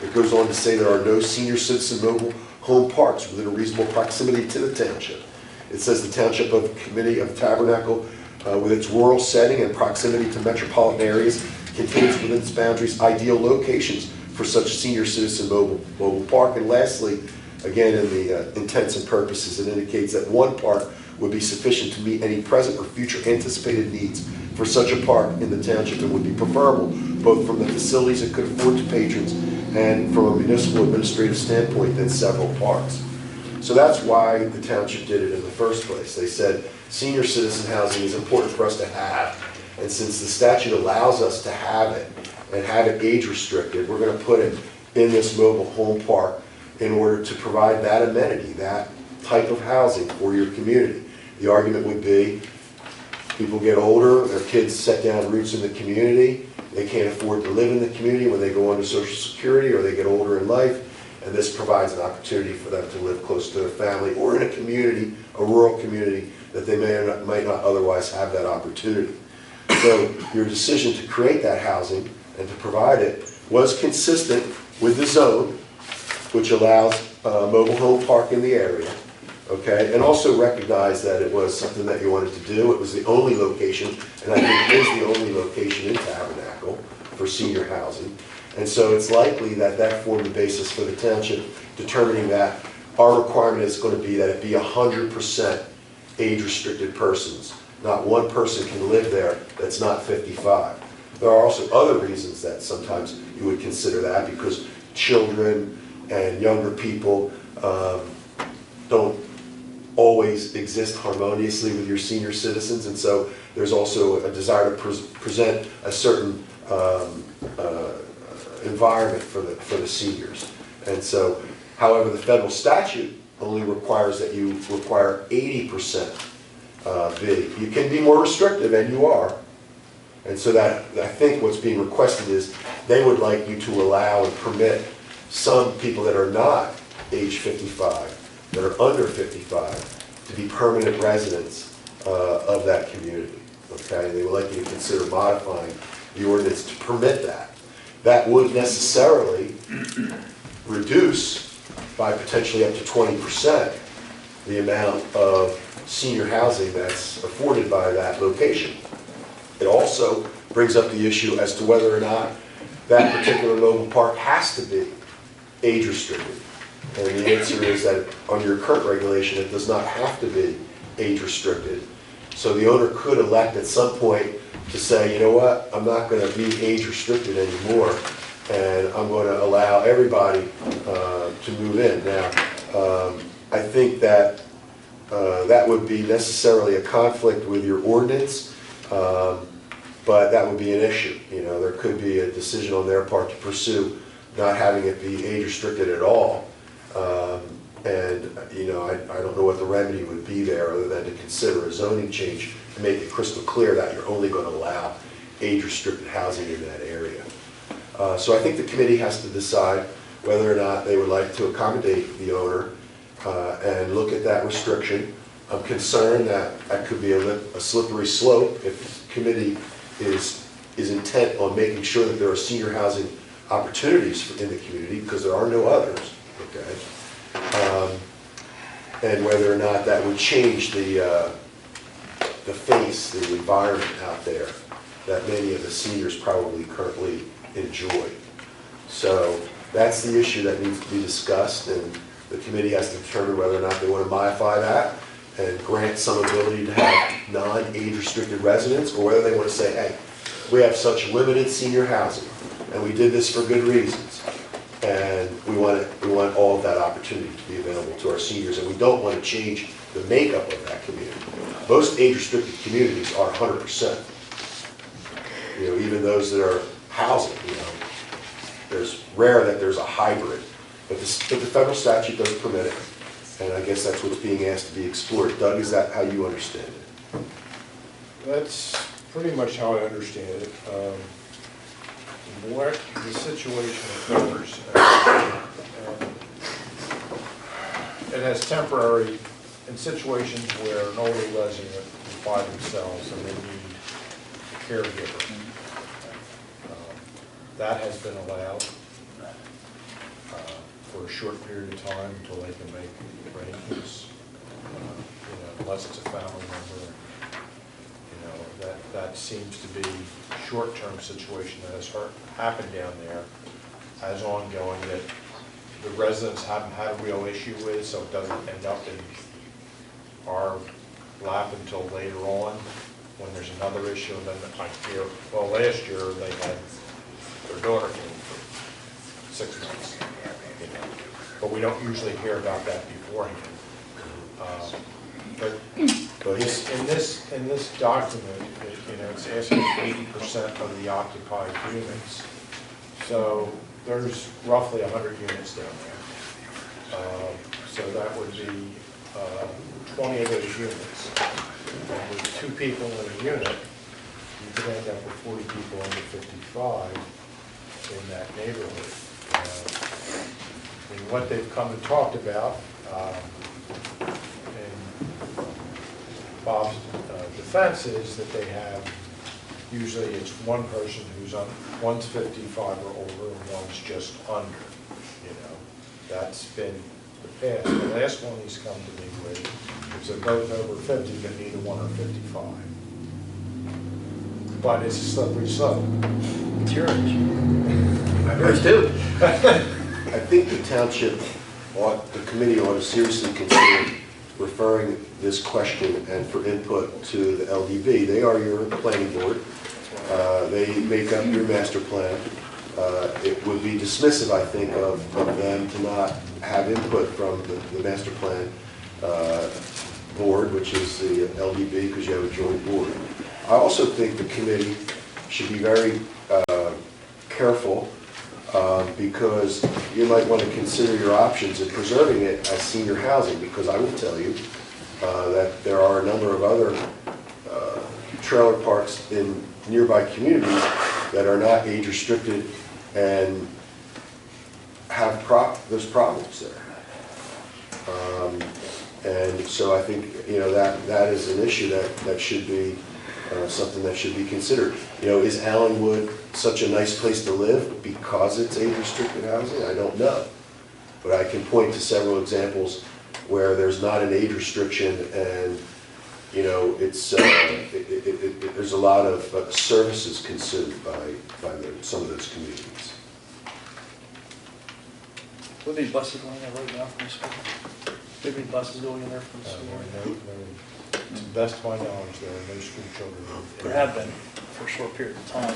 It goes on to say there are no senior citizen mobile home parks within a reasonable proximity to the township. It says the Township Committee of Tabernacle, with its rural setting and proximity to metropolitan areas, contains within its boundaries ideal locations for such senior citizen mobile park. And lastly, again, in the intents and purposes, it indicates that one park would be sufficient to meet any present or future anticipated needs for such a park in the township, and would be preferable, both from the facilities it could afford to patrons and from a municipal administrative standpoint, than several parks. So that's why the township did it in the first place. They said senior citizen housing is important for us to have, and since the statute allows us to have it and have it age restricted, we're going to put it in this mobile home park in order to provide that amenity, that type of housing for your community. The argument would be people get older, their kids set down roots in the community, they can't afford to live in the community when they go under Social Security, or they get older in life, and this provides an opportunity for them to live close to their family or in a community, a rural community, that they might not otherwise have that opportunity. So your decision to create that housing and to provide it was consistent with the zone, which allows a mobile home park in the area, okay, and also recognize that it was something that you wanted to do. It was the only location, and I think it is the only location in Tabernacle for senior housing. And so it's likely that that formed the basis for the township determining that our requirement is going to be that it be 100% age-restricted persons. Not one person can live there that's not 55. There are also other reasons that sometimes you would consider that, because children and younger people don't always exist harmoniously with your senior citizens, and so there's also a desire to present a certain environment for the seniors. And so, however, the federal statute only requires that you require 80% B. You can be more restrictive, and you are. And so that, I think what's being requested is they would like you to allow and permit some people that are not age 55, that are under 55, to be permanent residents of that community. Okay, and they would like you to consider modifying the ordinance to permit that. That would necessarily reduce by potentially up to 20% the amount of senior housing that's afforded by that location. It also brings up the issue as to whether or not that particular mobile park has to be age restricted. And the answer is that under your current regulation, it does not have to be age restricted. So the owner could elect at some point to say, you know what, I'm not going to be age restricted anymore, and I'm going to allow everybody to move in. Now, I think that that would be necessarily a conflict with your ordinance, but that would be an issue. You know, there could be a decision on their part to pursue not having it be age restricted at all. And, you know, I don't know what the remedy would be there other than to consider a zoning change to make it crystal clear that you're only going to allow age-restricted housing in that area. So I think the committee has to decide whether or not they would like to accommodate the owner and look at that restriction. I'm concerned that that could be a slippery slope if the committee is intent on making sure that there are senior housing opportunities in the community, because there are no others, okay? And whether or not that would change the face, the environment out there that many of the seniors probably currently enjoy. So that's the issue that needs to be discussed, and the committee has to determine whether or not they want to modify that and grant some ability to have non-age restricted residents, or whether they want to say, hey, we have such limited senior housing, and we did this for good reasons, and we want all of that opportunity to be available to our seniors, and we don't want to change the makeup of that community. Most age-restricted communities are 100%. You know, even those that are housing, you know, there's rare that there's a hybrid, but the federal statute does permit it, and I guess that's what's being asked to be explored. Doug, is that how you understand it? That's pretty much how I understand it. What the situation occurs, it has temporary, in situations where an older resident is by themselves and they need a caregiver. That has been allowed for a short period of time until they can make arrangements, unless it's a family member. That seems to be a short-term situation that has happened down there as ongoing, that the residents haven't had a real issue with, so it doesn't end up in our lap until later on. when there's another issue, and then I hear, well, last year they had their daughter came for 6 months. You know, but we don't usually hear about that beforehand. But in this document, it's asking 80% of the occupied units. So there's roughly 100 units down there. So that would be 20 of those units. And with 2 people in a unit, you could end up with 40 people under 55 in that neighborhood. I mean, what they've come and talked about, and Bob's defense is that they have, usually it's one person who's on, one's 55 or older and one's just under, you know. That's been the past. The last one he's come to me with is they're both over 50, but neither one are 55. But it's a slippery slope. It's your age. Yours too. I think the township the committee ought to seriously consider referring this question and for input to the LDB. They are your planning board. They make up your master plan. It would be dismissive, I think, of them to not have input from the master plan board, which is the LDB, because you have a joint board. I also think the committee should be very careful because you might want to consider your options in preserving it as senior housing, because I will tell you that there are a number of other trailer parks in nearby communities that are not age restricted and have those problems there. And so I think that is an issue that should be something that should be considered. Is Allenwood such a nice place to live because it's age restricted housing? I don't know, but I can point to several examples where there's not an age restriction and it's there's a lot of services consumed by some of those communities. Will there be buses going there right now from the school? Will there be buses going in there from the school? To the best of my knowledge, there are no school children. There have been for a short period of time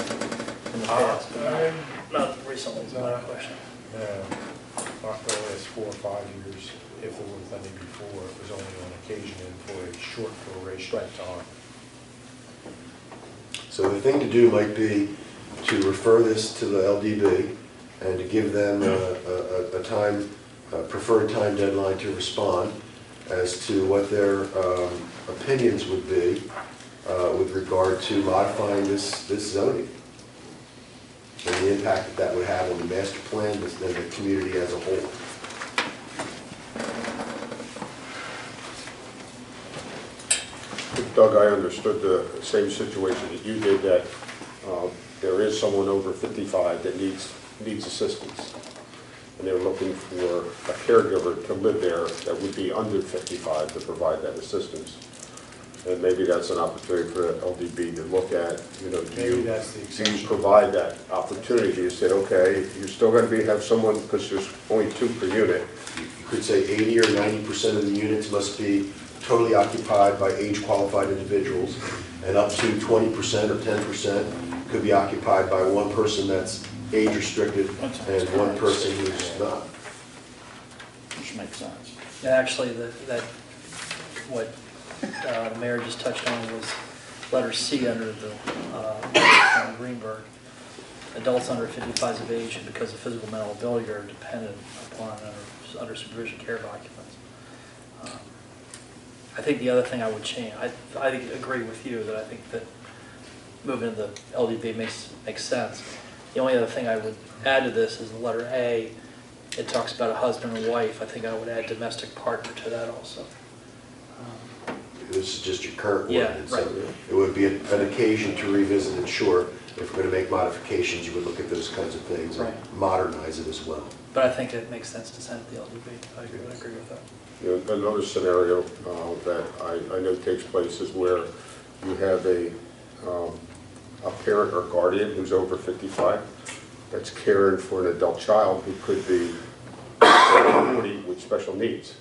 in the past, but not recently is my question. Not the last 4 or 5 years, if there was any before, it was only on occasion and for a short duration of time. So the thing to do might be to refer this to the LDB and to give them a preferred time deadline to respond as to what their opinions would be with regard to modifying this zoning and the impact that would have on the master plan and the community as a whole. Doug, I understood the same situation that you did, that there is someone over 55 that needs assistance. And they're looking for a caregiver to live there that would be under 55 to provide that assistance. And maybe that's an opportunity for the LDB to look at, Maybe that's the do exception. you provide that opportunity? You say, okay, you're still going to have someone, because there's only 2 per unit. You could say 80 or 90% of the units must be totally occupied by age-qualified individuals, and up to 20% or 10% could be occupied by one person that's age-restricted and one person who's not. Which makes sense. And actually, what the mayor just touched on was letter C under the Greenberg. Adults under 55 of age and because of physical mental ability are dependent upon under supervision care of occupants. I think the other thing I would change, I agree with you that I think that moving to the LDB makes sense. The only other thing I would add to this is the letter A. It talks about a husband and wife. I think I would add domestic partner to that also. This is just your current Yeah, ordinance. right. So it would be an occasion to revisit and sure, if we're going to make modifications, you would look at those kinds of things and Right. modernize it as well. But I think it makes sense to send it to the LDB. I agree with that. Another scenario that I know takes place is where you have a parent or guardian who's over 55 that's caring for an adult child who could be 40 with special needs.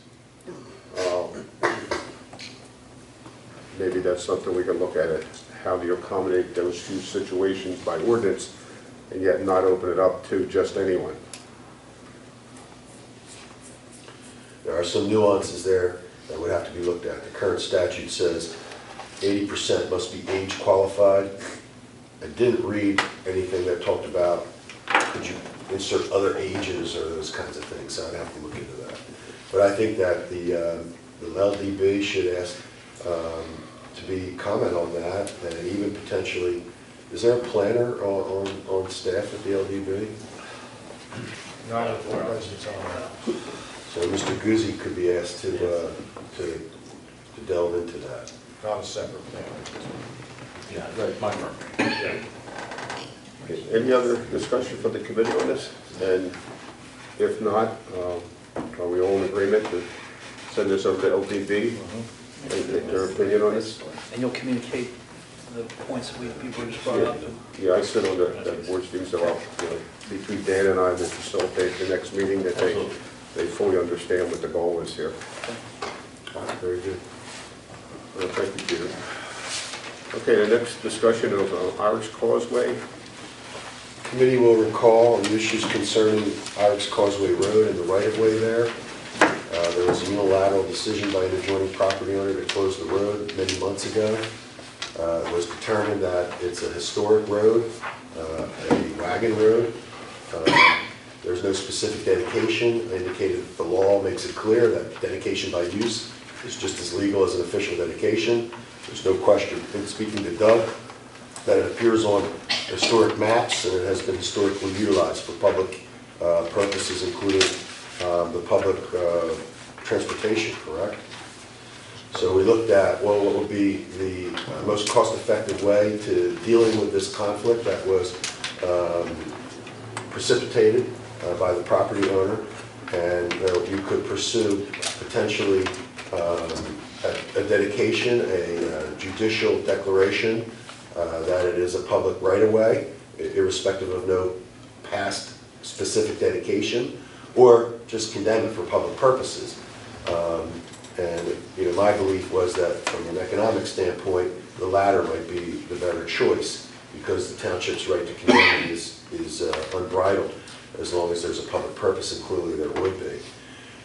maybe that's something we can look at, how do you accommodate those two situations by ordinance and yet not open it up to just anyone. There are some nuances there that would have to be looked at. The current statute says 80% must be age qualified. I didn't read anything that talked about, could you insert other ages or those kinds of things, so I'd have to look into that. But I think that the LDB should ask to be comment on that, and even potentially, is there a planner on staff at the LDB? Not at the present time. So Mr. Guzzi could be asked to delve into that. Not a separate plan. Yeah, right, my firm. Okay, any other discussion from the committee on this? And if not, are we all in agreement to send this over to LDB and get their opinion on this? And you'll communicate the points that people just brought up? Yeah, I sit on that board, Steve, so I'll, between Dan and I will facilitate the next meeting that they fully understand what the goal is here. Very good. Well, thank you, Peter. Okay, the next discussion of Irish Causeway. Committee will recall the issues concerning Irish Causeway Road and the right-of-way there. There was a unilateral decision by an adjoining property owner to close the road many months ago. It was determined that it's a historic road, a wagon road. There's no specific dedication. I indicated that the law makes it clear that dedication by use is just as legal as an official dedication. There's no question, in speaking to Doug, that it appears on historic maps and it has been historically utilized for public purposes, including the public transportation, correct? So we looked at, well, what would be the most cost-effective way to dealing with this conflict that was precipitated by the property owner, and you could pursue potentially a dedication, a judicial declaration that it is a public right-of-way, irrespective of no past specific dedication, or just condemn it for public purposes. And my belief was that from an economic standpoint, the latter might be the better choice, because the township's right to condemn it is unbridled, as long as there's a public purpose, and clearly there would be.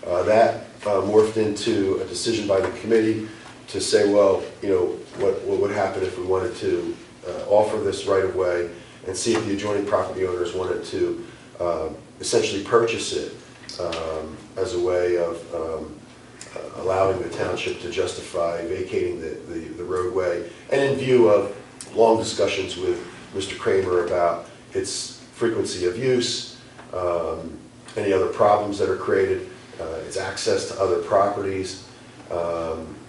That morphed into a decision by the committee to say, well, what would happen if we wanted to offer this right-of-way and see if the adjoining property owners wanted to essentially purchase it as a way of allowing the township to justify vacating the roadway, and in view of long discussions with Mr. Kramer about its frequency of use, any other problems that are created, its access to other properties.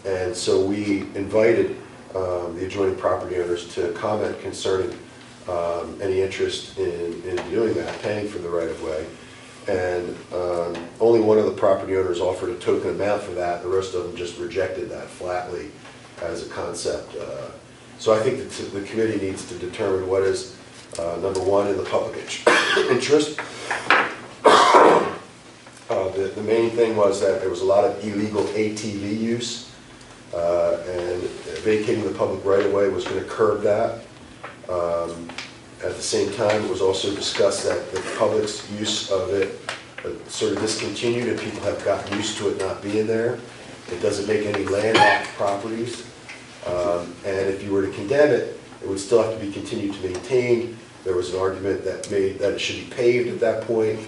And so we invited the adjoining property owners to comment concerning any interest in doing that, paying for the right-of-way. And only one of the property owners offered a token amount for that. The rest of them just rejected that flatly as a concept. So I think that the committee needs to determine what is, number one, in the public interest. The main thing was that there was a lot of illegal ATV use, and vacating the public right-of-way was going to curb that. At the same time, it was also discussed that the public's use of it sort of discontinued, and people have gotten used to it not being there. It doesn't make any landlocked properties. And if you were to condemn it, it would still have to be continued to maintain. There was an argument that made that it should be paved at that point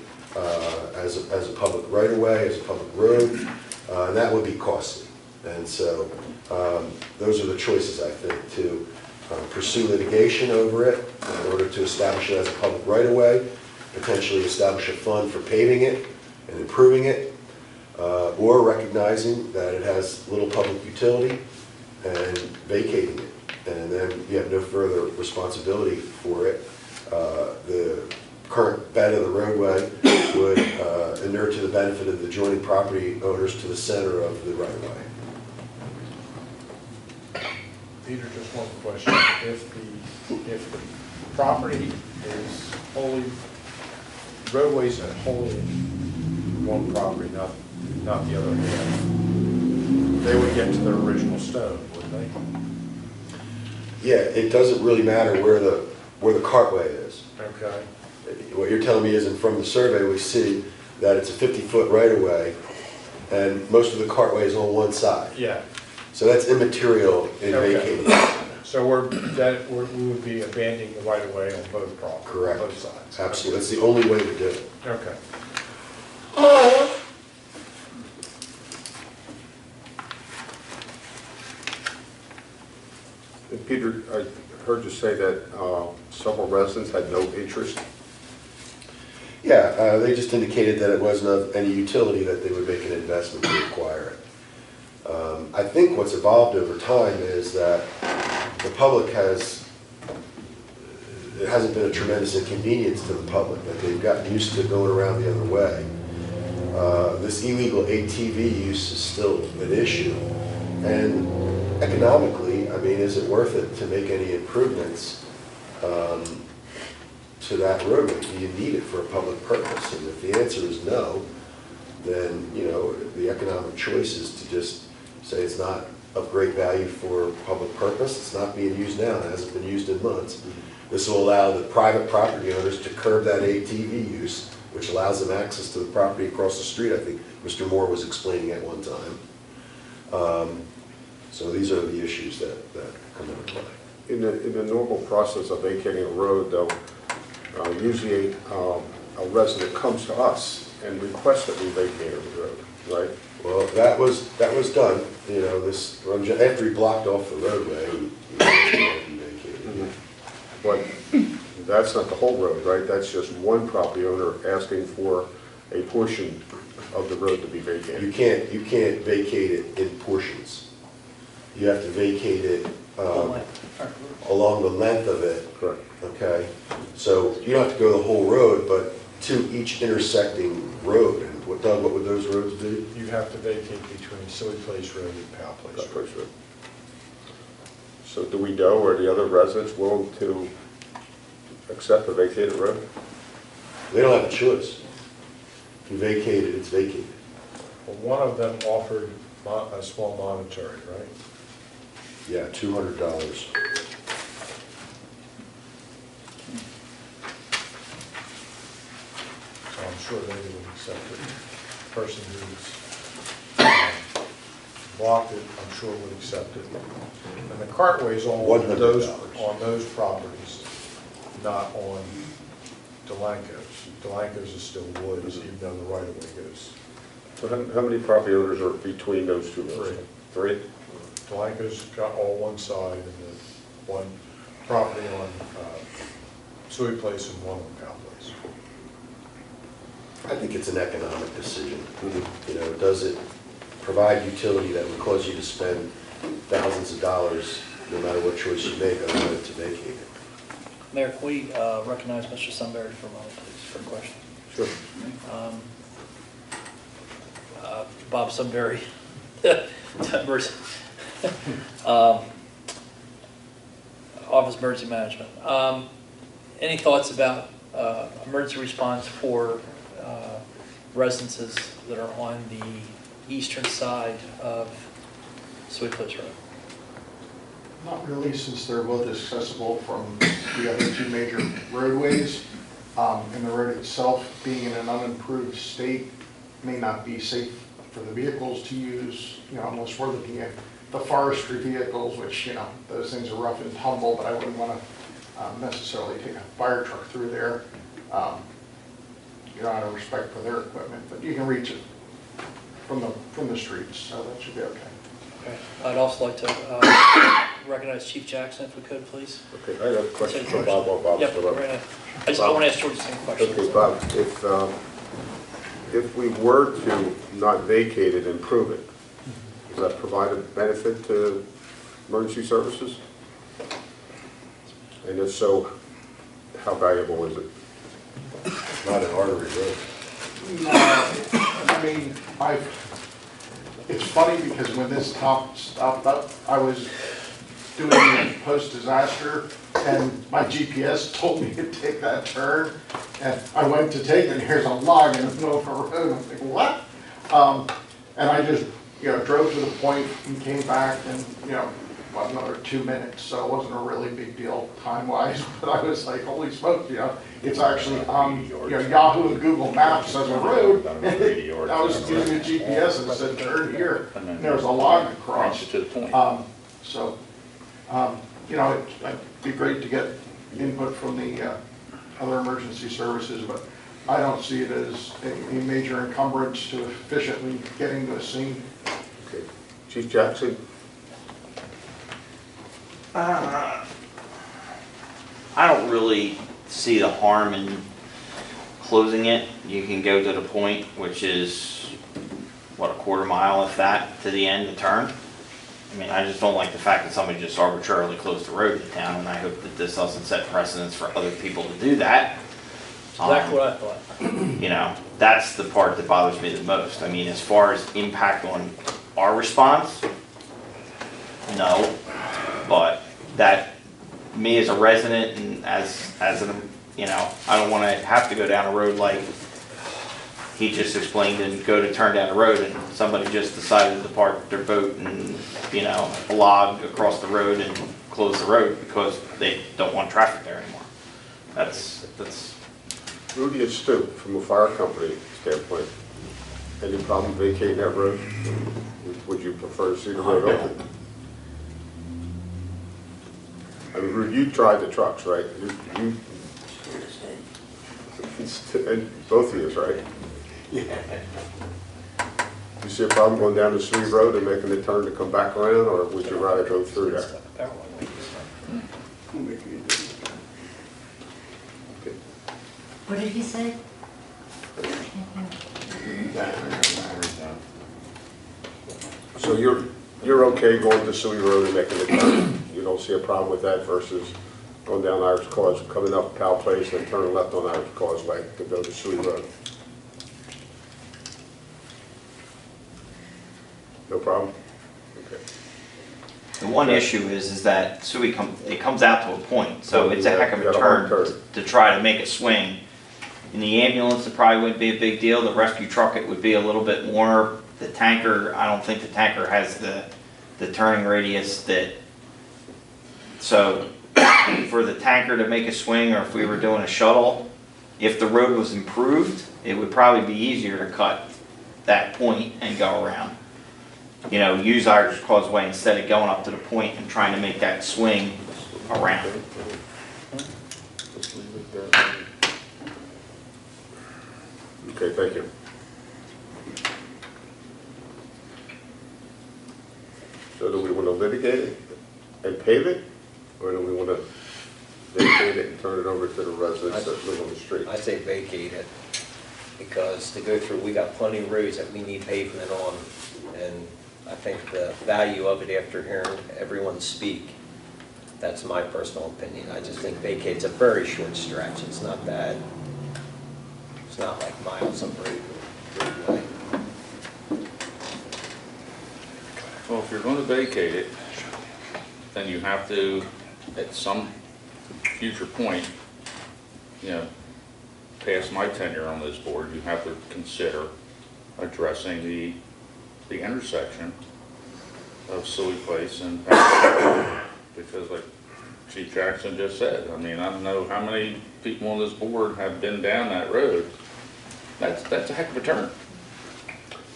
as a public right-of-way, as a public road, and that would be costly. And so those are the choices, I think, to pursue litigation over it in order to establish it as a public right-of-way, potentially establish a fund for paving it and improving it, or recognizing that it has little public utility and vacating it. And then you have no further responsibility for it. The current bed of the roadway would inure to the benefit of the adjoining property owners to the center of the right-of-way. Peter, just one question. If the property is wholly, roadways are wholly one property, not the other half, they would get to their original stone, wouldn't right? Yeah, it doesn't really matter where the cartway is. Okay. What you're telling me is, and from the survey, we see that it's a 50-foot right-of-way, and most of the cartway is on one side. Yeah, So that's immaterial in Okay. vacating. so we would be abandoning the right of way on both properties, Correct. both sides. Absolutely, that's the only way to do it. Okay. And Peter, I heard you say that several residents had no interest. Yeah, they just indicated that it wasn't of any utility that they would make an investment to acquire it. I think what's evolved over time is that the public it hasn't been a tremendous inconvenience to the public, that they've gotten used to going around the other way. This illegal ATV use is still an issue, and economically, I mean, is it worth it to make any improvements to that roadway? Do you need it for a public purpose? And if the answer is no, then, you know, the economic choice is to just say it's not of great value for public purpose. It's not being used now. It hasn't been used in months. This will allow the private property owners to curb that ATV use, which allows them access to the property across the street. I think Mr. Moore was explaining at one time. So these are the issues that come into play. In the normal process of vacating a road, though, usually a resident comes to us and requests that we vacate the road, right? Well, that was done, you know, after he blocked off the roadway, he vacated. But that's not the whole road, right? That's just one property owner asking for a portion of the road to be vacated. You can't vacate it in portions. You have to vacate it along the length of it. Correct. Okay, so you don't have to go the whole road, but to each intersecting road. And Doug, what would those roads be? You have to vacate between Silly Place Road and Powell Place Road. Road. So do we know, are the other residents willing to accept a vacated road? They don't have a choice. If you vacate it, it's vacated. Well, one of them offered a small monetary, right? Yeah, $200. So I'm sure they would accept it. The person who's blocked it, I'm sure would accept it. And the cartway's on $100. those properties, not on Delanco's. Delanco's is still woods, even though the right of way goes. So how many property owners are between those two roads? Three? Delanco's got all one side and then one property on Suey Place and one on Powell Place. I think it's an economic decision. You know, does it provide utility that would cause you to spend thousands of dollars, no matter what choice you make, on whether to vacate it? Mayor, can we recognize Mr. Sunbury for a moment, please, for a question? Sure. Bob Sunbury, Office of Emergency Management. Any thoughts about emergency response for residences that are on the eastern side of Sweet Place Road? Not really, since they're both accessible from the other two major roadways. And the road itself, being in an unimproved state, may not be safe for the vehicles to use. You know, unless we're looking at the forestry vehicles, which, you know, those things are rough and tumble, but I wouldn't want to necessarily take a fire truck through there. You know, out of respect for their equipment, but you can reach it from the streets, so that should be okay. Okay. I'd also like to recognize Chief Jackson, if we could, please. Okay, I have a question for Bob while Bob's Yep, still up. right ahead. I want to ask George the same question. Okay, Bob, if we were to not vacate it and improve it, does that provide a benefit to emergency services? And if so, how valuable is it? Not an artery road. No, I mean, it's funny because when this top stopped up, I was doing post-disaster and my GPS told me to take that turn. And I went to take it and here's a log in the middle of the road. I'm like, what? And I just, you know, drove to the point and came back and, you know, about another 2 minutes, so it wasn't a really big deal time-wise, but I was like, holy smokes, you know, it's actually on, you know, Yahoo and Google Maps as a road. I was using the GPS and it said turn here, and there was a log across. Brings you to the point. You know, it'd be great to get input from the other emergency services, but I don't see it as a major encumbrance to efficiently getting to a scene. Okay. Chief Jackson? I don't really see the harm in closing it. You can go to the point, which is, what, a quarter mile, if that, to the end to turn. I mean, I just don't like the fact that somebody just arbitrarily closed the road in town, and I hope that this doesn't set precedence for other people to do that. Exactly what I thought. You know, that's the part that bothers me the most. I mean, as far as impact on our response, no. But that, me as a resident and as an, you know, I don't want to have to go down a road like he just explained and go to turn down the road and somebody just decided to park their boat and, you know, log across the road and close the road because they don't want traffic there anymore. That's. Rudy and Stu, from a fire company standpoint, any problem vacating that road? Would you prefer to see the road open? I mean, Rudy, you tried the trucks, right? You and both of you, right? Yeah. You see a problem going down the Sweet Road and making the turn to come back around, or would you rather go through there? What did he say? So you're okay going to Sweet Road and making the turn? You don't see a problem with that versus going down Irish Causeway, coming up Powell Place and turning left on Irish Causeway to go to Sweet Road? No problem? Okay. The one issue is that it comes out to a point, so it's a heck of a turn to try to make a swing. In the ambulance, it probably wouldn't be a big deal. The rescue truck, it would be a little bit more. The tanker, I don't think the tanker has the turning radius that, so for the tanker to make a swing, or if we were doing a shuttle, if the road was improved, it would probably be easier to cut that point and go around. You know, use Irish Causeway instead of going up to the point and trying to make that swing around. Okay, thank you. So do we want to litigate it and pave it, or do we want to vacate it and turn it over to the residents that live on the street? I say vacate it, because to go through, we got plenty of roads that we need pavement on, and I think the value of it after hearing everyone speak, that's my personal opinion. I just think vacate's a very short stretch. It's not bad. It's not like miles of roadway. Well, if you're going to vacate it, then you have to, at some future point, you know, past my tenure on this board, you have to consider addressing the intersection of Suey Place and Tabernacle. Because like Chief Jackson just said, I mean, I don't know how many people on this board have been down that road. That's a heck of a turn.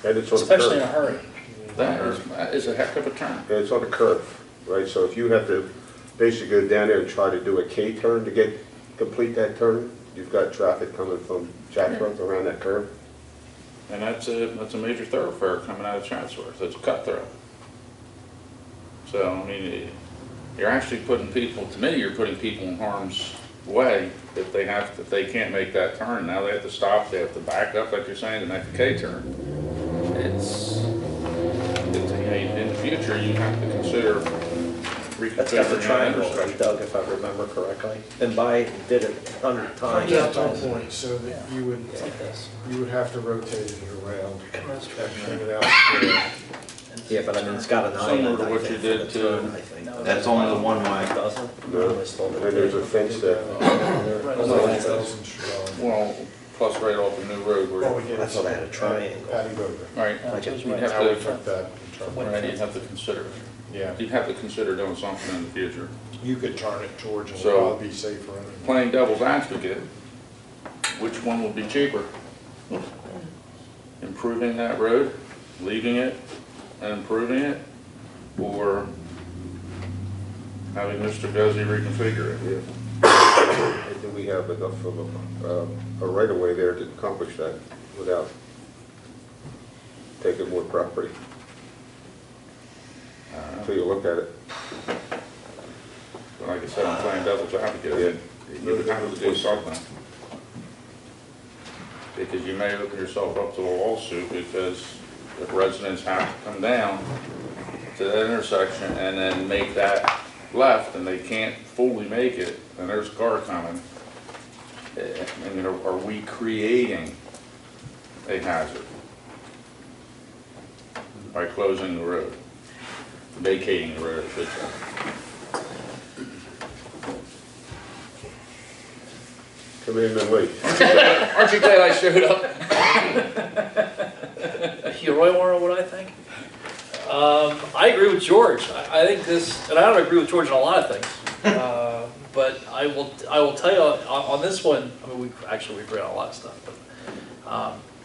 And it's on the Especially in a curve. hurry. That is a heck of a turn. And it's on the curve, right? So if you have to basically go down there and try to do a K-turn to complete that turn, you've got traffic coming from Jacksboro around that curve. And that's a major thoroughfare coming out of Chatsworth. It's a cut through. So, I mean, you're actually putting people, to me, you're putting people in harm's way if they can't make that turn. Now they have to stop, they have to back up, like you're saying, to make the K-turn. It's in the future, you have to consider reconfiguring That's got the that triangle, intersection. right, Doug, if I remember correctly. And did it 100 times. Yeah, to a point, so that you would, It's like this. you would have to rotate it around, bring it out. Yeah, but I mean, it's got an Similar island, to I what think, you for did the to- turn, I think. That's only the one way. It doesn't? No. I always thought it And there's a did. fence there. Well, plus right off the new road Well, where, we did. I thought I had a triangle. Patty Boger. right, It goes We right have through to the put front. that in terms right, you'd have to consider, yeah, you'd have to consider doing something in the future. you could turn it towards and So- probably be safer. Playing devil's advocate, which one would be cheaper? Improving that road, leaving it and improving it, or having Mr. Guzzi reconfigure it? I think we have enough of a right-of-way there to accomplish that without taking more property, until you look at it. But like I said, I'm playing devil's advocate. You would have to do something. Because you may open yourself up to a lawsuit, because if residents have to come down to that intersection and then make that left, and they can't fully make it, and there's a car coming, I mean, are we creating a hazard by closing the road, vacating the road, I should say? Come in and wait. Aren't you glad I showed up? You really want to know what I think? I agree with George. I think this, and I don't agree with George on a lot of things. But I will tell you on this one, I mean, we agree on a lot of stuff, but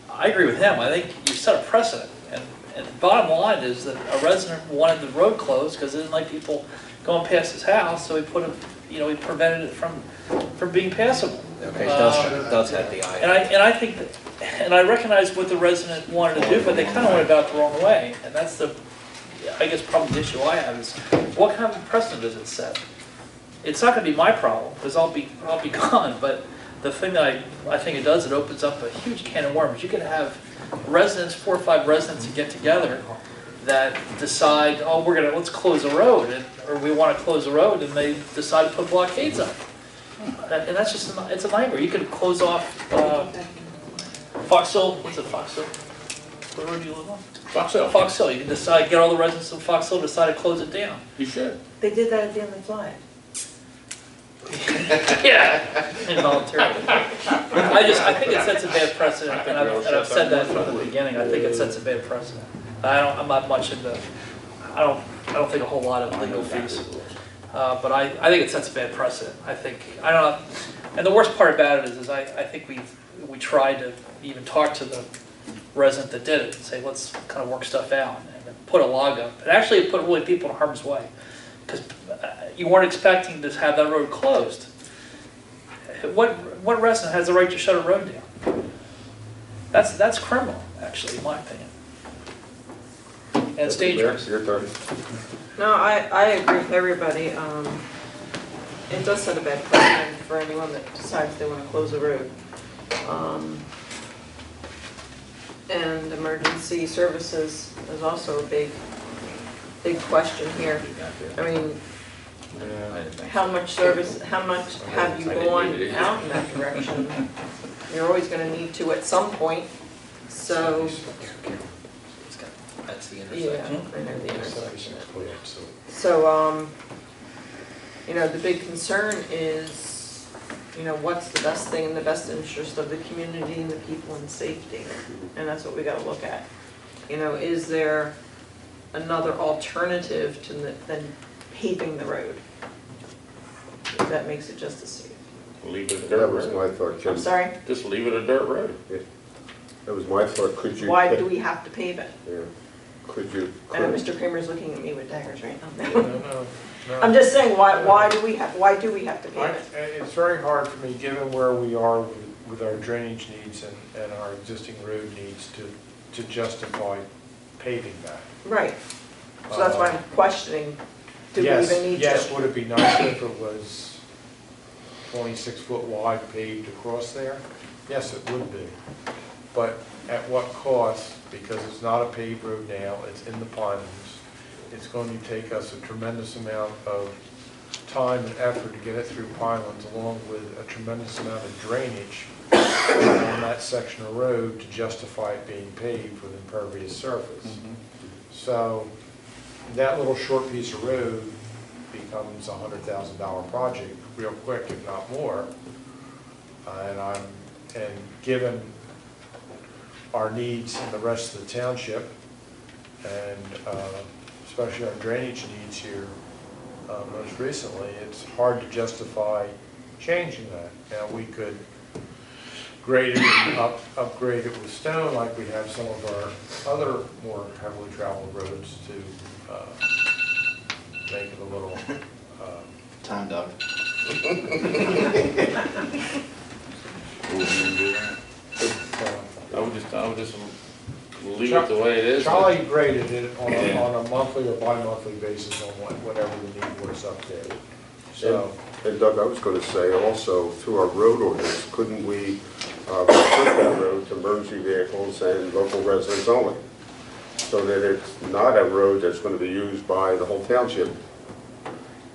I agree with him. I think you set a precedent. And the bottom line is that a resident wanted the road closed because he didn't like people going past his house, so he put a, he prevented it from being passable. Okay, it does have the eye. And I think that, and I recognize what the resident wanted to do, but they kind of went about it the wrong way. And that's the, I guess, probably the issue I have is, what kind of precedent does it set? It's not going to be my problem because I'll be gone. But the thing that I think it does, it opens up a huge can of worms. You can have residents, 4 or 5 residents, that get together that decide, oh, let's close a road, or we want to close a road, and they decide to put blockades up. And that's just, it's a nightmare. You could close off Fox Hill, what's it, Fox Hill? What road do you live on? Fox Hill. Fox Hill. You can decide, get all the residents of Fox Hill to decide to close it down. You should. They did that at the end of the flight. Yeah, involuntarily. I think it sets a bad precedent, and I've said that from the beginning. I think it sets a bad precedent. I'm not much into, I don't think a whole lot of legal fees. But I think it sets a bad precedent. I don't know, and the worst part about it is I think we tried to even talk to the resident that did it and say, let's kind of work stuff out and put a log up. And actually it put really people in harm's way because you weren't expecting to have that road closed. What resident has the right to shut a road down? That's criminal, actually, in my opinion. And it's dangerous. Your turn. No, I agree with everybody. It does set a bad precedent for anyone that decides they want to close a road. And emergency services is also a big question here. I mean, how much have you gone out in that direction? You're always going to need to at some point, so. That's the Yeah, intersection. I know the intersection. So, the big concern is, what's the best thing in the best interest of the community and the people and safety? And that's what we gotta look at. Is there another alternative than paving the road? That makes it just as safe. Leave it a That dirt was road. my thought, Jim. I'm sorry, Just leave it a dirt road. That was my thought. Could you? why do we have to pave it? Yeah. Could you? I know Mr. Kramer's looking at me with daggers right now. No. I'm just saying, why do we have to pave it? It's very hard for me, given where we are with our drainage needs and our existing road needs, to justify paving that. Right, so that's why I'm questioning, do we Yes, even need to? Yes, would it be nice if it was 26-foot wide paved across there? Yes, it would be. But at what cost? Because it's not a paved road now, it's in the Pinelands. It's going to take us a tremendous amount of time and effort to get it through Pinelands, along with a tremendous amount of drainage on that section of road to justify it being paved with impervious surface. So that little short piece of road becomes a $100,000 project real quick, if not more. And I'm And given our needs in the rest of the township, and especially our drainage needs here, most recently, it's hard to justify changing that. Now, we could grade it and upgrade it with stone like we have some of our other more heavily traveled roads to make it a little Time, Doug. I would just leave it the way it is. Charlie graded it on a monthly or bi-monthly basis on whatever the need was up there. So, And Doug, I was going to say also, through our road ordinance, couldn't we restrict that road to emergency vehicles and local residents only? So that it's not a road that's going to be used by the whole township,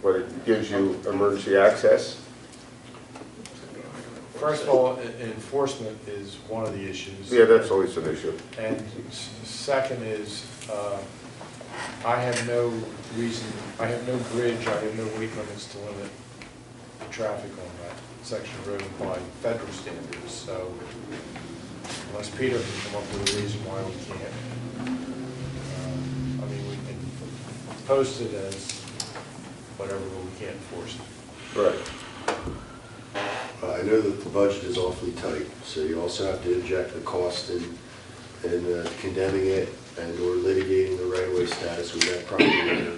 but it gives you emergency access? first of all, enforcement is one of the issues. Yeah, that's always an issue. And second is, I have no reason, I have no bridge, I have no weight limits to limit the traffic on that section of road by federal standards, so unless Peter can come up with a reason why we can't. I mean, we can post it as whatever, but we can't enforce it. Right. I know that the budget is awfully tight, so you also have to inject the cost in condemning it and or litigating the right-of-way status with that property owner.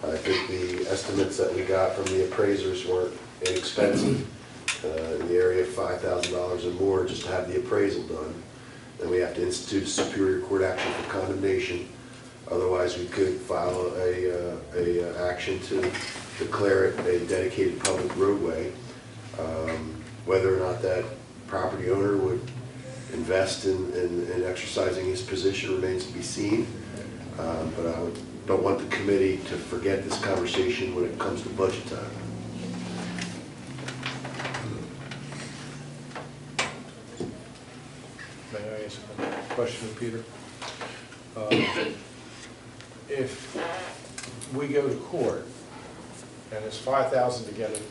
I think the estimates that we got from the appraisers weren't inexpensive, in the area of $5,000 or more just to have the appraisal done. Then we have to institute a superior court action for condemnation. Otherwise, we could file a action to declare it a dedicated public roadway. Whether or not that property owner would invest in exercising his position remains to be seen. But I don't want the committee to forget this conversation when it comes to budget time. May I ask a question of Peter? If we go to court and it's $5,000 to get it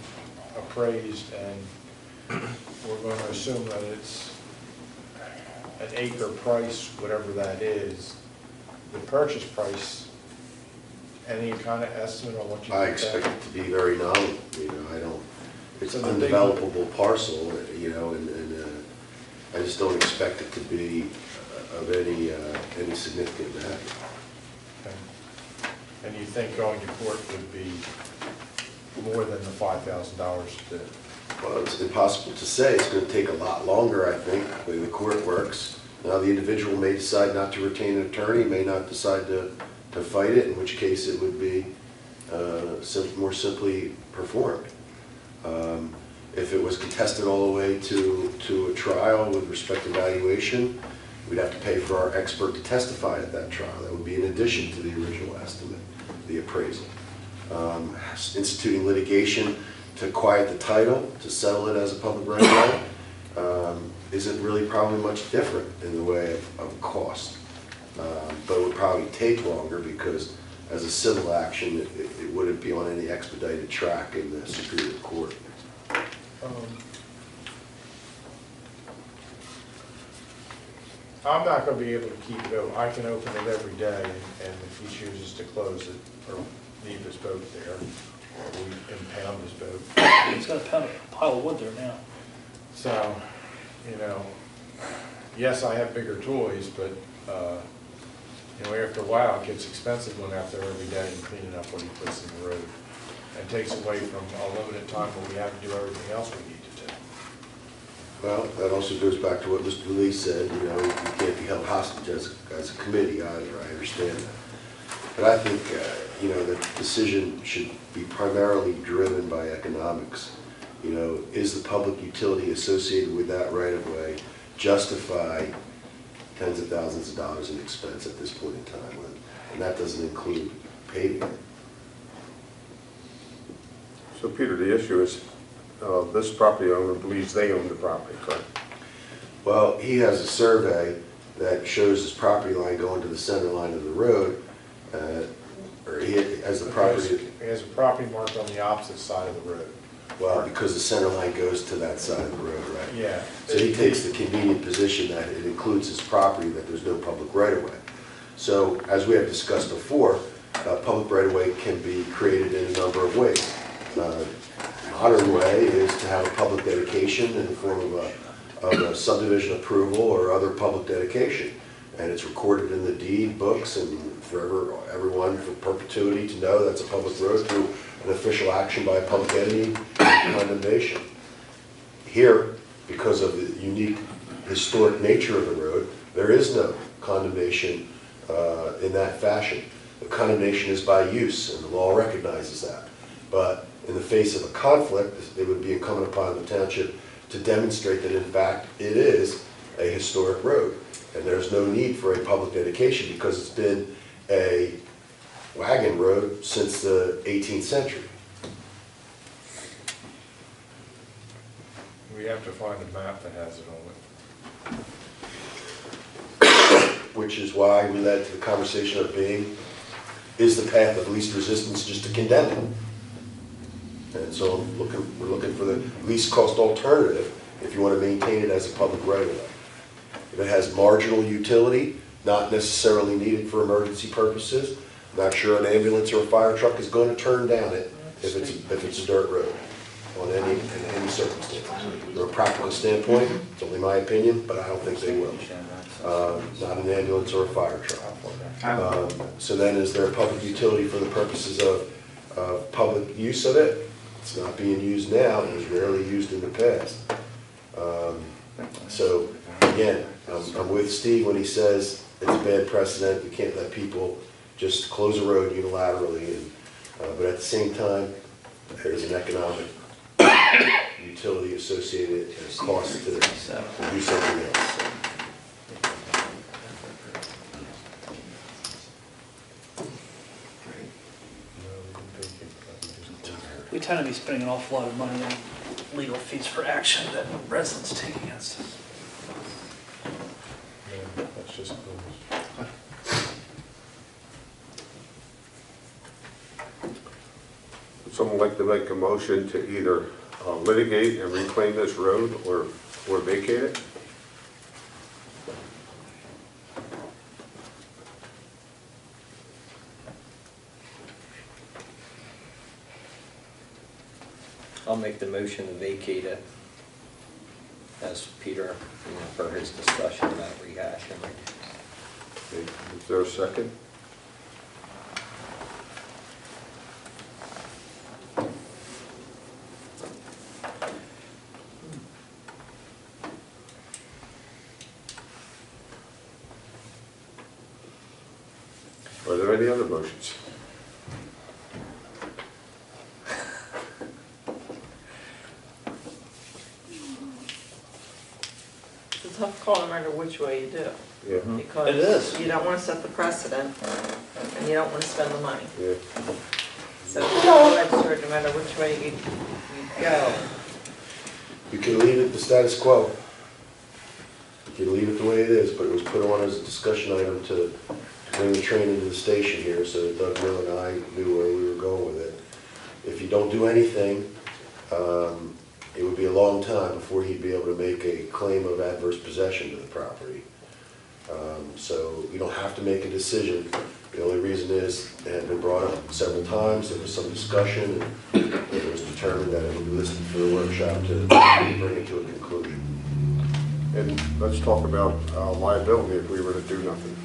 appraised, and we're going to assume that it's an acre price, whatever that is, the purchase price, any kind of estimate on what you I think expect that? it to be very nominal, it's So an the big- undevelopable parcel, and I just don't expect it to be of any significant value. Okay. And you think going to court would be more than the $5,000 to? Well, it's impossible to say. It's going to take a lot longer, I think, the way the court works. Now, the individual may decide not to retain an attorney, may not decide to fight it, in which case it would be more simply performed. If it was contested all the way to a trial with respect to valuation, we'd have to pay for our expert to testify at that trial. That would be in addition to the original estimate, the appraisal. Instituting litigation to quiet the title, to settle it as a public right-of-way, isn't really probably much different in the way of cost. But it would probably take longer because as a civil action, it wouldn't be on any expedited track in the Superior Court. I'm not going to be able to keep it open. I can open it every day, and if he chooses to close it or leave his boat there, or we impound his boat. He's got a pile of wood there now. So, yes, I have bigger toys, but, after a while, it gets expensive going out there every day and cleaning up what he puts in the road. And takes away from a limited time where we have to do everything else we need to do. Well, that also goes back to what Mr. Lee said, you can't be held hostage as a committee either, I understand that. But I think, the decision should be primarily driven by economics. Is the public utility associated with that right-of-way justify tens of thousands of dollars in expense at this point in time? And that doesn't include paving it. So Peter, the issue is, this property owner believes they own the property, correct? Well, he has a survey that shows his property line going to the center line of the road, or he has the property. He has a property marked on the opposite side of the road. Well, Well, because the center line goes to that side of the road, right? Yeah. So he takes the convenient position that it includes his property, that there's no public right-of-way. So, as we have discussed before, public right-of-way can be created in a number of ways. Modern way is to have a public dedication in the form of a subdivision approval or other public dedication. And it's recorded in the deed books and for everyone for perpetuity to know that's a public road through an official action by a public entity, condemnation. Here, because of the unique historic nature of the road, there is no condemnation in that fashion. The condemnation is by use, and the law recognizes that. But in the face of a conflict, it would be incumbent upon the township to demonstrate that in fact it is a historic road. And there's no need for a public dedication because it's been a wagon road since the 18th century. We have to find a map that has it on it. Which is why we led to the conversation of being, is the path of least resistance just to condemn it? And so we're looking for the least cost alternative if you want to maintain it as a public right of way. If it has marginal utility, not necessarily needed for emergency purposes, I'm not sure an ambulance or a fire truck is going to turn down it if it's a dirt road in any circumstance. From a practical standpoint, it's only my opinion, but I don't think they will. Not an ambulance or a fire truck. So then is there a public utility for the purposes of public use of it? It's not being used now, it was rarely used in the past. So again, I'm with Steve when he says it's a bad precedent, we can't let people just close a road unilaterally, but at the same time, there's an economic utility associated and cost to do something else. We tend to be spending an awful lot of money on legal fees for action that residents take against us. Yeah, that's just closed. Would someone like to make a motion to either litigate and reclaim this road or vacate it? I'll make the motion to vacate it, as Peter, for his discussion about rehashing. Okay, is there a second? Are there any other motions? It's a tough call no matter which way you do. Yeah. Because It is. you don't want to set the precedent, and you don't want to spend the money. Yeah. So it's double-edged no matter which way you go. You can leave it the status quo. You can leave it the way it is, but it was put on as a discussion item to bring the train into the station here so that Doug Mill and I knew where we were going with it. If you don't do anything, it would be a long time before he'd be able to make a claim of adverse possession to the property. So you don't have to make a decision. The only reason is it had been brought up several times, there was some discussion, and it was determined that it would be listed for the workshop to bring it to a conclusion. And let's talk about liability if we were to do nothing.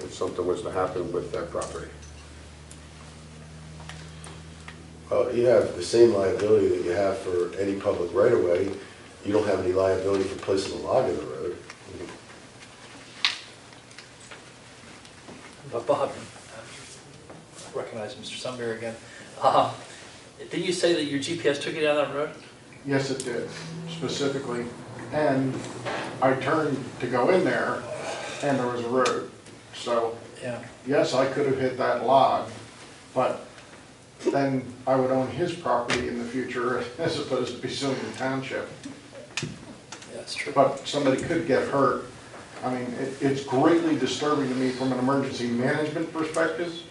If something was to happen with that property. Well, you have the same liability that you have for any public right-of-way. You don't have any liability for placing a log in the road. But Bob, I recognize Mr. Sunbury again. Did you say that your GPS took you down that road? Yes, it did, specifically. And I turned to go in there, and there was a road. So, Yeah. yes, I could have hit that log, but then I would own his property in the future as opposed to be suing the township. Yeah, that's true. But somebody could get hurt. I mean, it's greatly disturbing to me from an emergency management perspective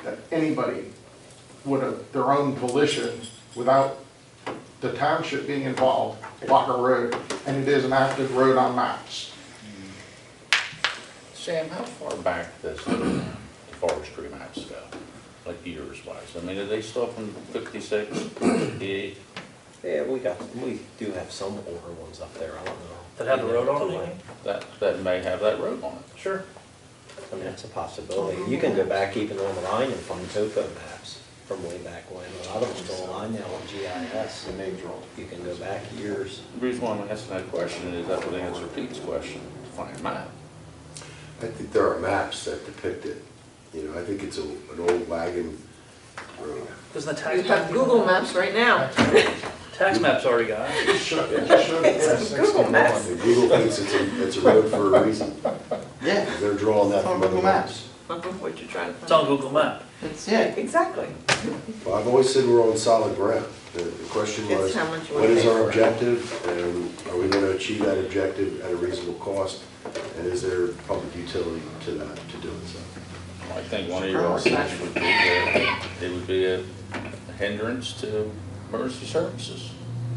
that anybody would have their own volition without the township being involved, block a road, and it is an active road on maps. Sam, how far back does the forestry maps go? Like years wise? I mean, are they still from 56, 58? Yeah, we do have some older ones up there, I don't know. That have the road on it, you mean? That may have that road on it. Sure. I mean, that's a possibility. You can go back even on the line and find topo maps from way back when. A lot of them go online now on GIS. And you can go back years. The reason why I'm asking that question is that would answer Pete's question, to find a map. I think there are maps that depict it. You know, I think it's an old wagon road. Doesn't the You tax have map? Google Maps right now. Tax map's already got it. It should, it should. It's Google Maps. And Google thinks it's a road for a reason. Yeah, They're drawing that from other maps. What you're trying to It's on find. Google Map. that's it. Exactly. Well, I've always said we're on solid ground. The question It's was, how much you what wanna is pay our for it. objective? And are we going to achieve that objective at a reasonable cost? And is there public utility to that, to doing so? I think one of your arguments would be that it would be a hindrance to emergency services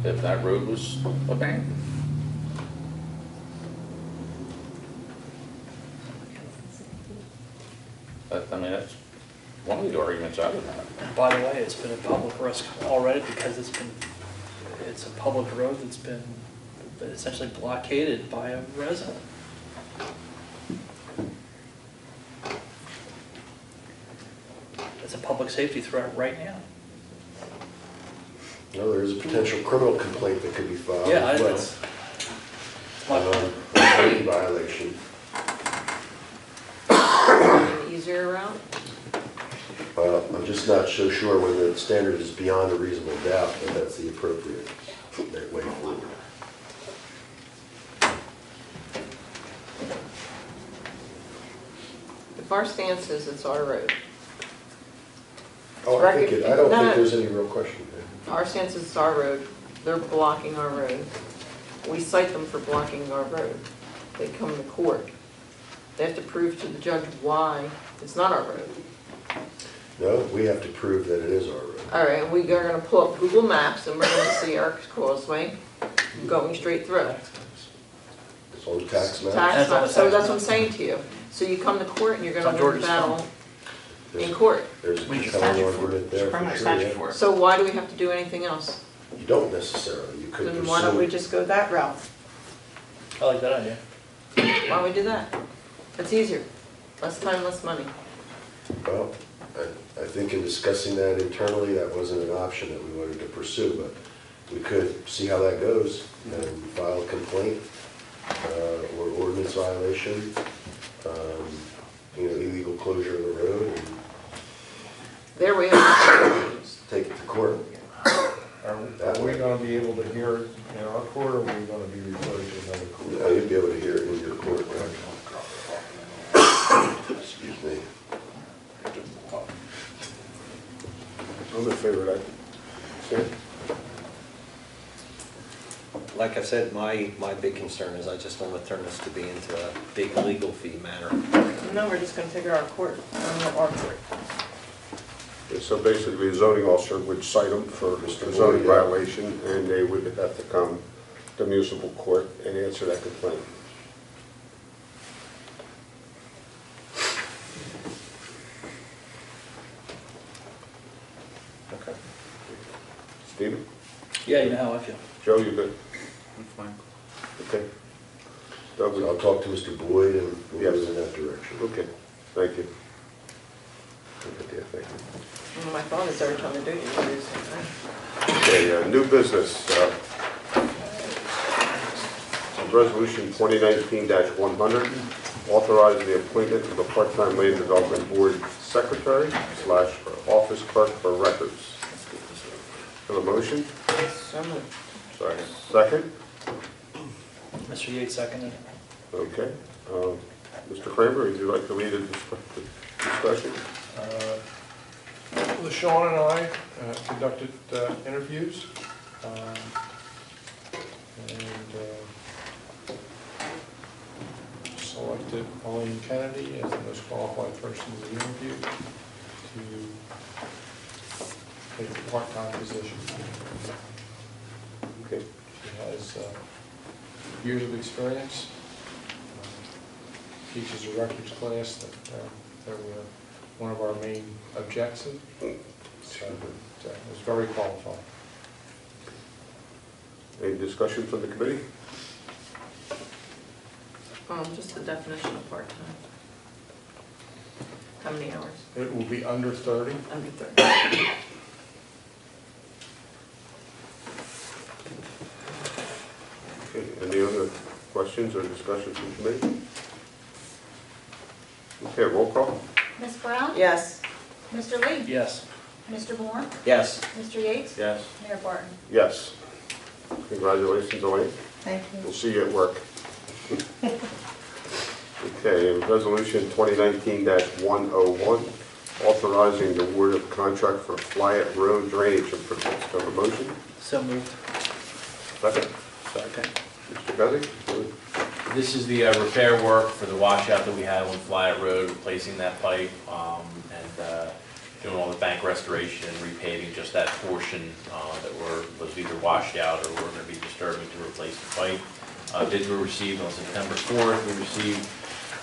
if that road was abandoned. I mean, that's one of the arguments I would have. And by the way, it's been a public risk already because it's a public road that's been essentially blockaded by a resident. It's a public safety threat right now. No, there is a potential criminal complaint that could be filed Yeah, as well. it's my point. Lane violation. An easier route? I'm just not so sure when the standard is beyond a reasonable doubt that that's the appropriate way forward. If our stance is it's our road, Oh, I don't No, think no. there's any real question there. our stance is it's our road, they're blocking our road. We cite them for blocking our road. They come to court. They have to prove to the judge why it's not our road. No, we have to prove that it is our road. All right, and we are gonna pull up Google Maps and we're gonna see our causeway going straight through. It's on tax maps. Tax That's on map, the so tax that's map. what I'm saying to you. So you come to court and you're It's gonna on win the Georgia's battle phone. in court. There's a We just compelling statute for it. argument there There's for criminal sure, statute yeah. for it. So why do we have to do anything else? You don't necessarily, you could Then why don't we pursue. just go that route? I like that idea. Why don't we do that? It's easier. Less time, less money. Well, I think in discussing that internally, that wasn't an option that we wanted to pursue, but we could see how that goes and file a complaint or ordinance violation, illegal closure of the road, and There we have. take it to court. Are we gonna be able to hear it in our court, or are we gonna be referred to another court? You'd be able to hear it in your court, right? Excuse me. I'm in favor of that. Sam? Like I said, my big concern is I just don't want to turn this to be into a big legal fee matter. No, we're just gonna take it to our court, our court. Yeah, so basically, the zoning officer would cite them for a zoning violation, and they would have to come to municipal court and answer that complaint. Okay. Stephen? Yeah, you know how I feel. Joe, you good? I'm fine. Okay. Doug, So I'll talk to Mr. Boyd and we'll Yes. move in that direction. Okay, thank you. Okay, thank you. My phone is every time I do it. Okay, new business. Resolution 2019-100, authorizing the appointment of a part-time land development board secretary / office clerk for records. Have a motion? So moved. Sorry. Second? Mr. Yates seconded. Okay. Mr. Kramer, would you like to lead the discussion? LaShawn and I conducted interviews, and selected Pauline Kennedy as the most qualified person to be interviewed to take a part-time position. Okay. He has years of experience, teaches a records class that were one of our main objectives. So is very qualified. Any discussion from the committee? Just the definition of part-time. How many hours? It will be under 30. Under 30. Okay, any other questions or discussion from the committee? Okay, roll call? Ms. Brown? Yes. Mr. Lee? Yes. Mr. Moore? Yes. Mr. Yates? Yes. Mayor Barton? Yes. Congratulations, Elaine. Thank you. We'll see you at work. Okay, and resolution 2019-101, authorizing the award of contract for Flyett Road drainage improvements. Have a motion? So moved. Second. Second. Mr. Bezzi? This is the repair work for the washout that we had on Flyett Road, replacing that pipe, and doing all the bank restoration and repaving just that portion that was either washed out or we're going to be disturbing to replace the pipe. Bids were received on September 4th. We received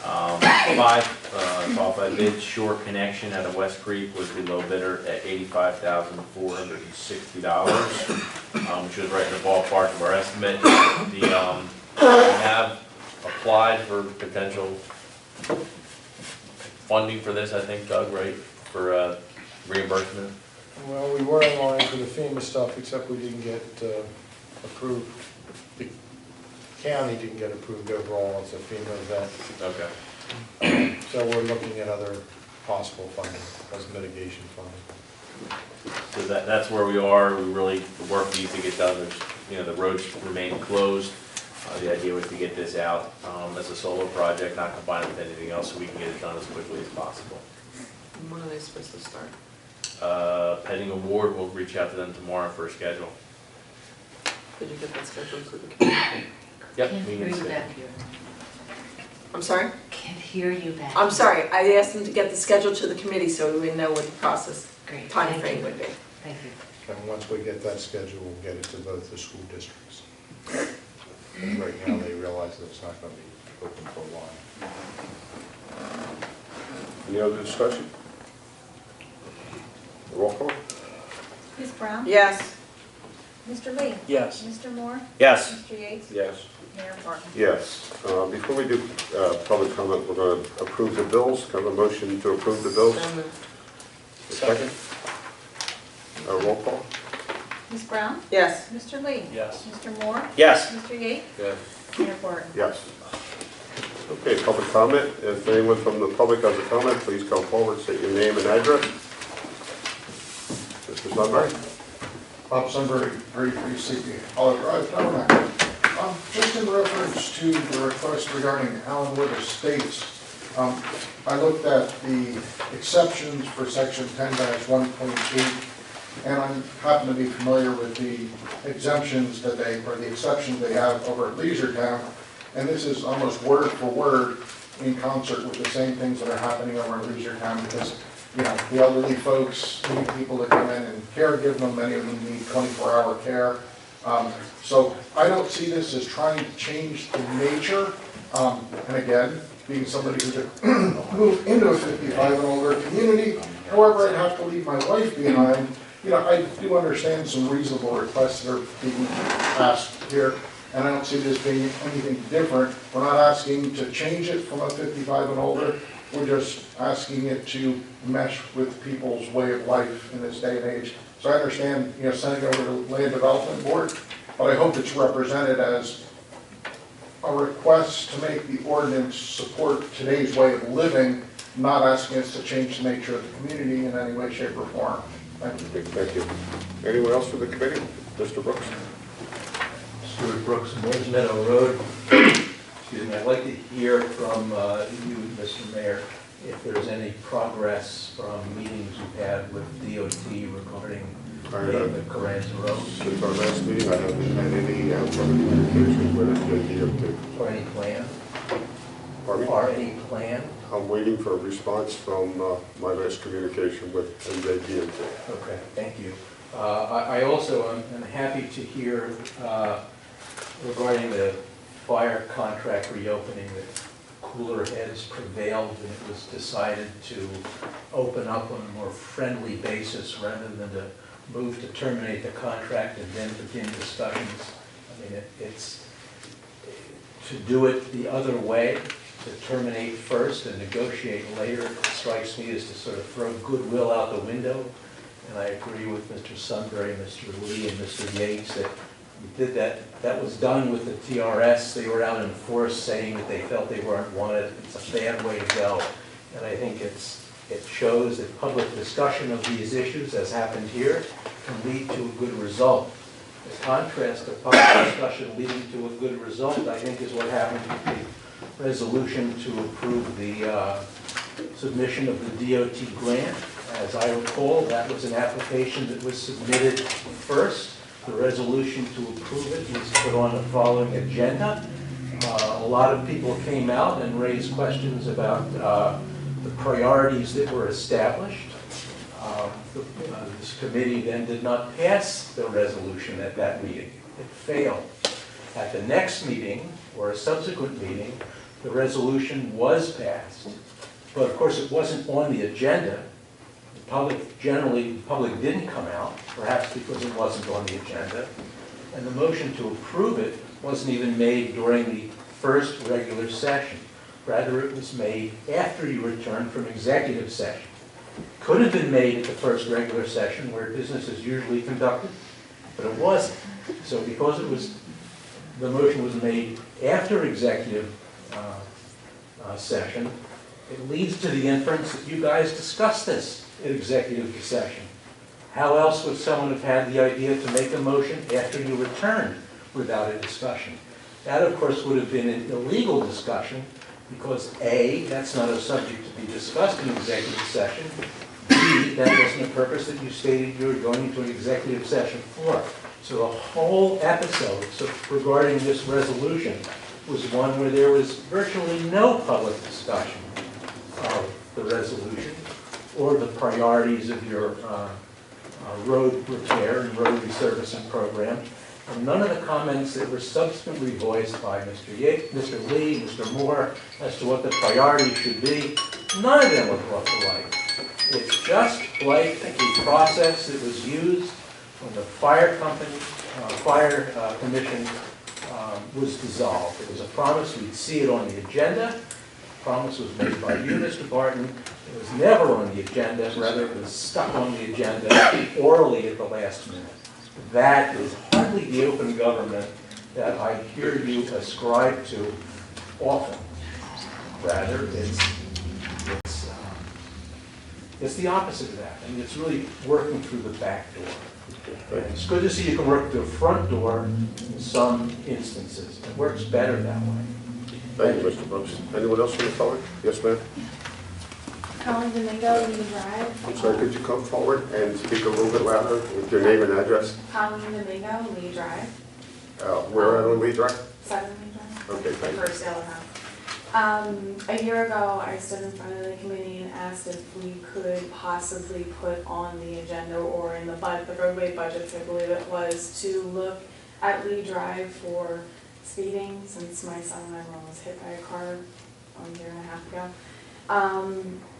five qualified bids. Shore Connection out of West Creek was the low bidder at $85,460, which was right in the ballpark of our estimate. We have applied for potential funding for this, I think, Doug, right, for reimbursement? Well, we were in line for the FEMA stuff, except we didn't get approved. The county didn't get approved overall as a FEMA event. Okay. So we're looking at other possible funding as mitigation funding. So that's where we are. We really, the work needs to get done. There's, the roads remain closed. The idea was to get this out as a solo project, not combine it with anything else, so we can get it done as quickly as possible. When are they supposed to start? Pending award, we'll reach out to them tomorrow for a schedule. Did you get that scheduled to the committee? Yep. Can't we hear can you see. back here. I'm sorry? Can't hear you back. I'm sorry, I asked them to get the schedule to the committee so we would know what the process Great. time Thank frame you. would be. Thank you. And once we get that schedule, we'll get it to both the school districts. And right now, they realize that it's not going to be open for a while. Any other discussion? Roll call? Ms. Brown? Yes. Mr. Lee? Yes. Mr. Moore? Yes. Mr. Yates? Yes. Mayor Barton? Yes. Before we do public comment, we're going to approve the bills. Can I have a motion to approve the bills? So moved. Second. Roll call? Ms. Brown? Yes. Mr. Lee? Yes. Mr. Moore? Yes. Mr. Yates? Yes. Mayor Barton? Yes. Okay, public comment. If anyone from the public has a comment, please come forward, state your name and address. Mr. Sunbury? Bob Sunbury, 3360 Olive Drive, Tabernacle. Just in reference to the request regarding Allenwood Estates, I looked at the exceptions for section 10-1.8, and I happen to be familiar with the exemptions that or the exceptions they have over at Leisure Town, and this is almost word for word in concert with the same things that are happening over at Leisure Town, because the elderly folks need people to come in and caregive them. Many of them need 24-hour care. So I don't see this as trying to change the nature. And again, being somebody who moved into a 55 and older community, however, I'd have to leave my wife behind. I do understand some reasonable requests that are being asked here, and I don't see this being anything different. We're not asking to change it from a 55 and older. We're just asking it to mesh with people's way of life in this day and age. So I understand, sending over to the Land Development Board, but I hope it's represented as a request to make the ordinance support today's way of living, not asking us to change the nature of the community in any way, shape, or form. Thank you. Thank you. Anyone else for the committee? Mr. Brooks? Stuart Brooks, Moore's Meadow Road. Excuse me, I'd like to hear from you, Mr. Mayor, if there's any progress from meetings you've had with DOT regarding the Carranza Road. Since our last meeting, I haven't had any further communication with the DOT. Or any plan? Pardon me? Or any plan? I'm waiting for a response from my last communication with NJ DOT. Okay, thank you. I also am happy to hear regarding the fire contract reopening that cooler heads prevailed and it was decided to open up on a more friendly basis rather than to move to terminate the contract and then begin discussions. I mean, it's to do it the other way, to terminate first and negotiate later, strikes me as to sort of throw goodwill out the window. And I agree with Mr. Sunbury, Mr. Lee, and Mr. Yates that we did that. That was done with the TRS. They were out in force saying that they felt they weren't wanted. It's a bad way to go. And I think it shows that public discussion of these issues, as happened here, can lead to a good result. The contrast of public discussion leading to a good result, I think, is what happened with the resolution to approve the submission of the DOT grant. As I recall, that was an application that was submitted first. The resolution to approve it was put on the following agenda. A lot of people came out and raised questions about the priorities that were established. This committee then did not pass the resolution at that meeting. It failed. At the next meeting, or a subsequent meeting, the resolution was passed. But of course, it wasn't on the agenda. The public didn't come out, perhaps because it wasn't on the agenda. And the motion to approve it wasn't even made during the first regular session. Rather, it was made after you returned from executive session. Could have been made at the first regular session where business is usually conducted, but it wasn't. So because the motion was made after executive session, it leads to the inference that you guys discussed this in executive session. How else would someone have had the idea to make a motion after you returned without a discussion? That, of course, would have been an illegal discussion because A, that's not a subject to be discussed in executive session. B, that wasn't a purpose that you stated you were going into an executive session for. So the whole episode regarding this resolution was one where there was virtually no public discussion of the resolution or the priorities of your road repair and road resurfacing program. And none of the comments that were subsequently voiced by Mr. Yates, Mr. Lee, Mr. Moore, as to what the priorities should be, none of them were brought to light. It's just like the process that was used when the fire commission was dissolved. It was a promise we'd see it on the agenda. The promise was made by you, Mr. Barton. It was never on the agenda, rather it was stuck on the agenda orally at the last minute. That is hardly the open government that I hear you ascribe to often. Rather, it's the opposite of that. I mean, it's really working through the back door. And it's good to see you can work through the front door in some instances. It works better that way. Thank you, Mr. Brooks. Anyone else from the public? Yes, ma'am? Colin Domingo, Lee Drive. I'm sorry, could you come forward and speak a little bit louder with your name and address? Colin Domingo, Lee Drive. Where at on Lee Drive? 7 Lee Drive. Okay, thank you. First yellow house. A year ago, I stood in front of the committee and asked if we could possibly put on the agenda or in the roadway budgets, I believe it was, to look at Lee Drive for speeding, since my son and I were almost hit by a car a year and a half ago.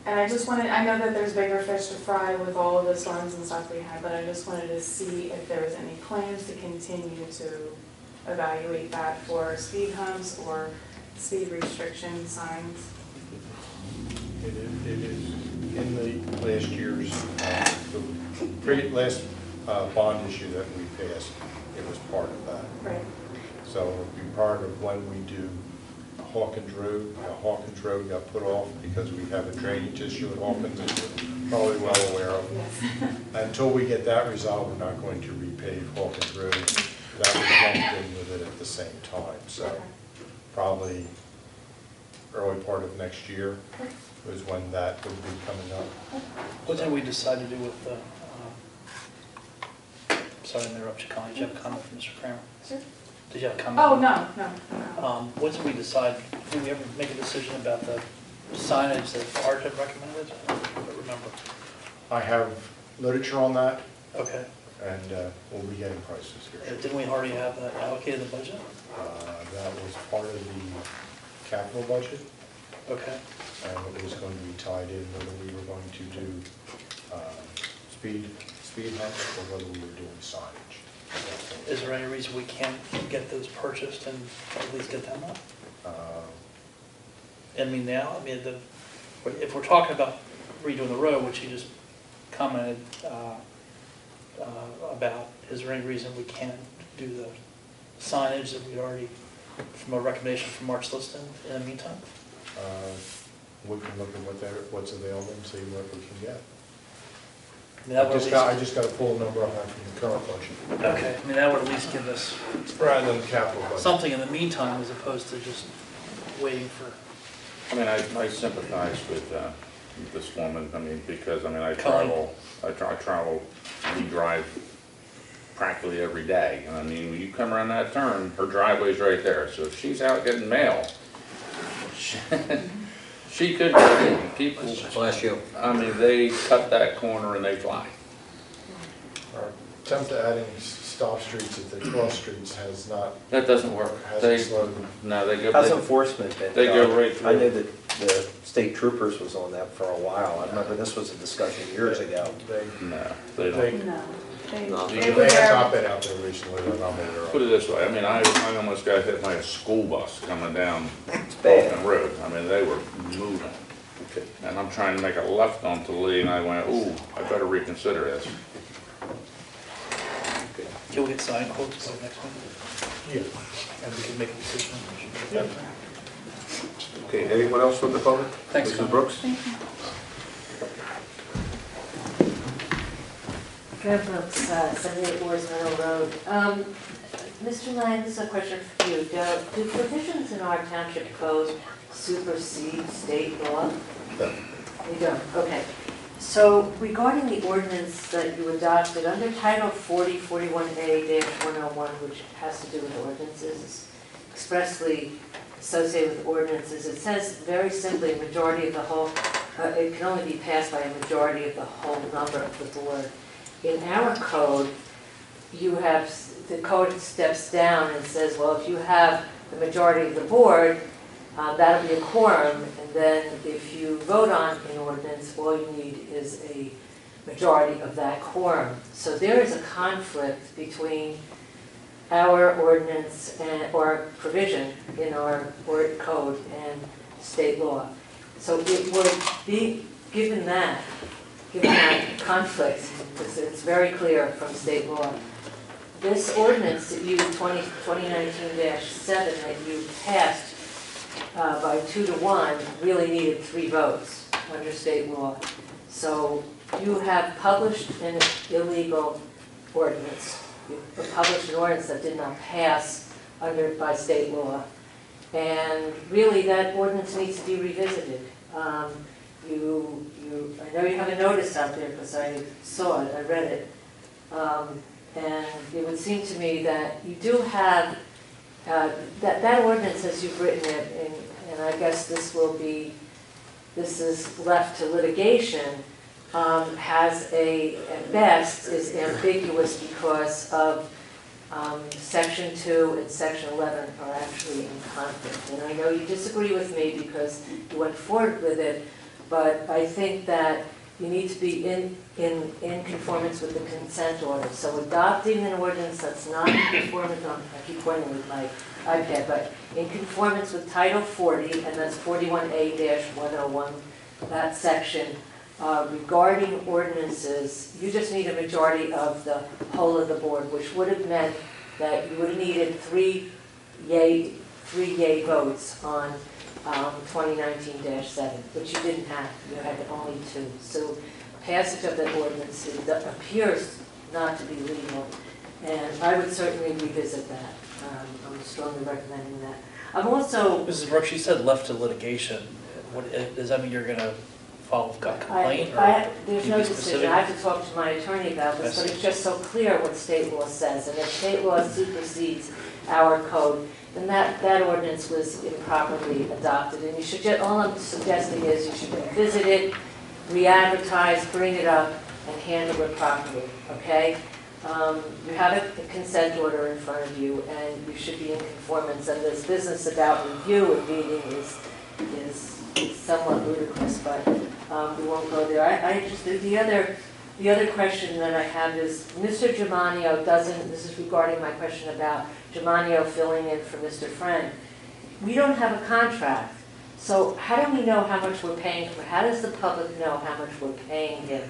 And I just wanted, I know that there's bigger fish to fry with all of the storms and stuff we had, but I just wanted to see if there was any plans to continue to evaluate that for speed humps or speed restriction signs. It is in the last year's, last bond issue that we passed, it was part of that. Right. So it'll be part of when we do Hawkins Road. Hawkins Road got put off because we have a drainage issue at Hawkins, as you're probably well aware of. Yes. Until we get that resolved, we're not going to repave Hawkins Road. That was lumped in with it at the same time. So Okay. probably early part of next year was when that would be coming up. What did we decide to do with the, sorry to interrupt you, Colin, did you have a comment from Mr. Kramer? Sure. Did you have a comment? Oh, no. What did we decide, did we ever make a decision about the signage that Art had recommended? I don't remember. I have literature on that, Okay. and we'll be getting prices here. Didn't we already have that allocated in the budget? That was part of the capital budget, Okay. and it was going to be tied in whether we were going to do speed humps or whether we were doing signage. Is there any reason we can't get those purchased and at least get them up? I mean, now, I mean, if we're talking about redoing the road, which you just commented about, is there any reason we can't do the signage that we already, from a recommendation from Mark's listing in the meantime? We can look at what's available and see what we can get. I mean, that would at I least- just got to pull a number off from the current budget. Okay, I mean, that would at least give us Rather than the capital budget. something in the meantime as opposed to just waiting for. I mean, I sympathize with this woman, I mean, because, I mean, I Colleen. travel, we drive practically every day. And I mean, when you come around that turn, her driveway's right there. So if she's out getting mail, she could, people, Bless you. I mean, they cut that corner and they fly. Our attempt to adding stop streets at the cross streets has not, That doesn't work. hasn't They, slowed. no, they go. How's they- enforcement been? They go right I through. knew that the state troopers was on that for a while. I remember this was a discussion years ago. No, they don't. They No. No. They they were have there. not been out there recently, they're not aware Put of. it this way, I mean, I almost got hit by a school bus coming down It's bad. Balkan Road. I mean, they were moving. And I'm trying to make a left onto Lee, and I went, ooh, I better reconsider this. Can we get signed quotes by next week? Yeah. And we can make a decision? Okay, anyone else from the public? Thanks, Mrs. Colin. Brooks? Fred Brooks, 78 Wars Middle Road. Mr. Lang, this is a question for you. Do provisions in our township code supersede state law? No. You don't, okay. So regarding the ordinance that you adopted, under Title 40, 41A-101, which has to do with ordinances, expressly associated with ordinances, it says very simply, majority of the whole, it can only be passed by a majority of the whole number of the board. In our code, you have, the code steps down and says, well, if you have the majority of the board, that'll be a quorum, and then if you vote on an ordinance, all you need is a majority of that quorum. So there is a conflict between our ordinance and, or provision in our word code and state law. So it would be, given that conflict, because it's very clear from state law, this ordinance that you, 2019-7, that you passed by 2-1, really needed 3 votes under state law. So you have published an illegal ordinance. You published an ordinance that did not pass by state law. And really, that ordinance needs to be revisited. I know you have a notice out there because I saw it, I read it. And it would seem to me that you do have, that ordinance as you've written it, and I guess this is left to litigation, has at best, is ambiguous because of Section 2 and Section 11 are actually in conflict. And I know you disagree with me because you went forward with it, but I think that you need to be in conformance with the consent order. So adopting an ordinance that's not in conformance, I keep pointing with my iPad, but in conformance with Title 40, and that's 41A-101, that section, regarding ordinances, you just need a majority of the whole of the board, which would have meant that you would have needed 3 yay votes on 2019-7, which you didn't have. You had only 2. So passage of that ordinance appears not to be legal, and I would certainly revisit that. I'm strongly recommending that. I'm also... Mrs. Brooks, you said left to litigation. Does that mean you're going to file a complaint? There's no decision. I have to talk to my attorney about this, but it's just so clear what state law says. And if state law supersedes our code, then that ordinance was improperly adopted. And you should just, all I'm suggesting is you should revisit it, re-advertise, bring it up, and handle it properly, okay? You have a consent order in front of you, and you should be in conformance, and this business about review of meeting is somewhat ludicrous, but we won't go there. I just, the other question that I have is, Mr. Germanio doesn't, this is regarding my question about Germanio filling in for Mr. Friend. We don't have a contract, so how do we know how much we're paying for? How does the public know how much we're paying him?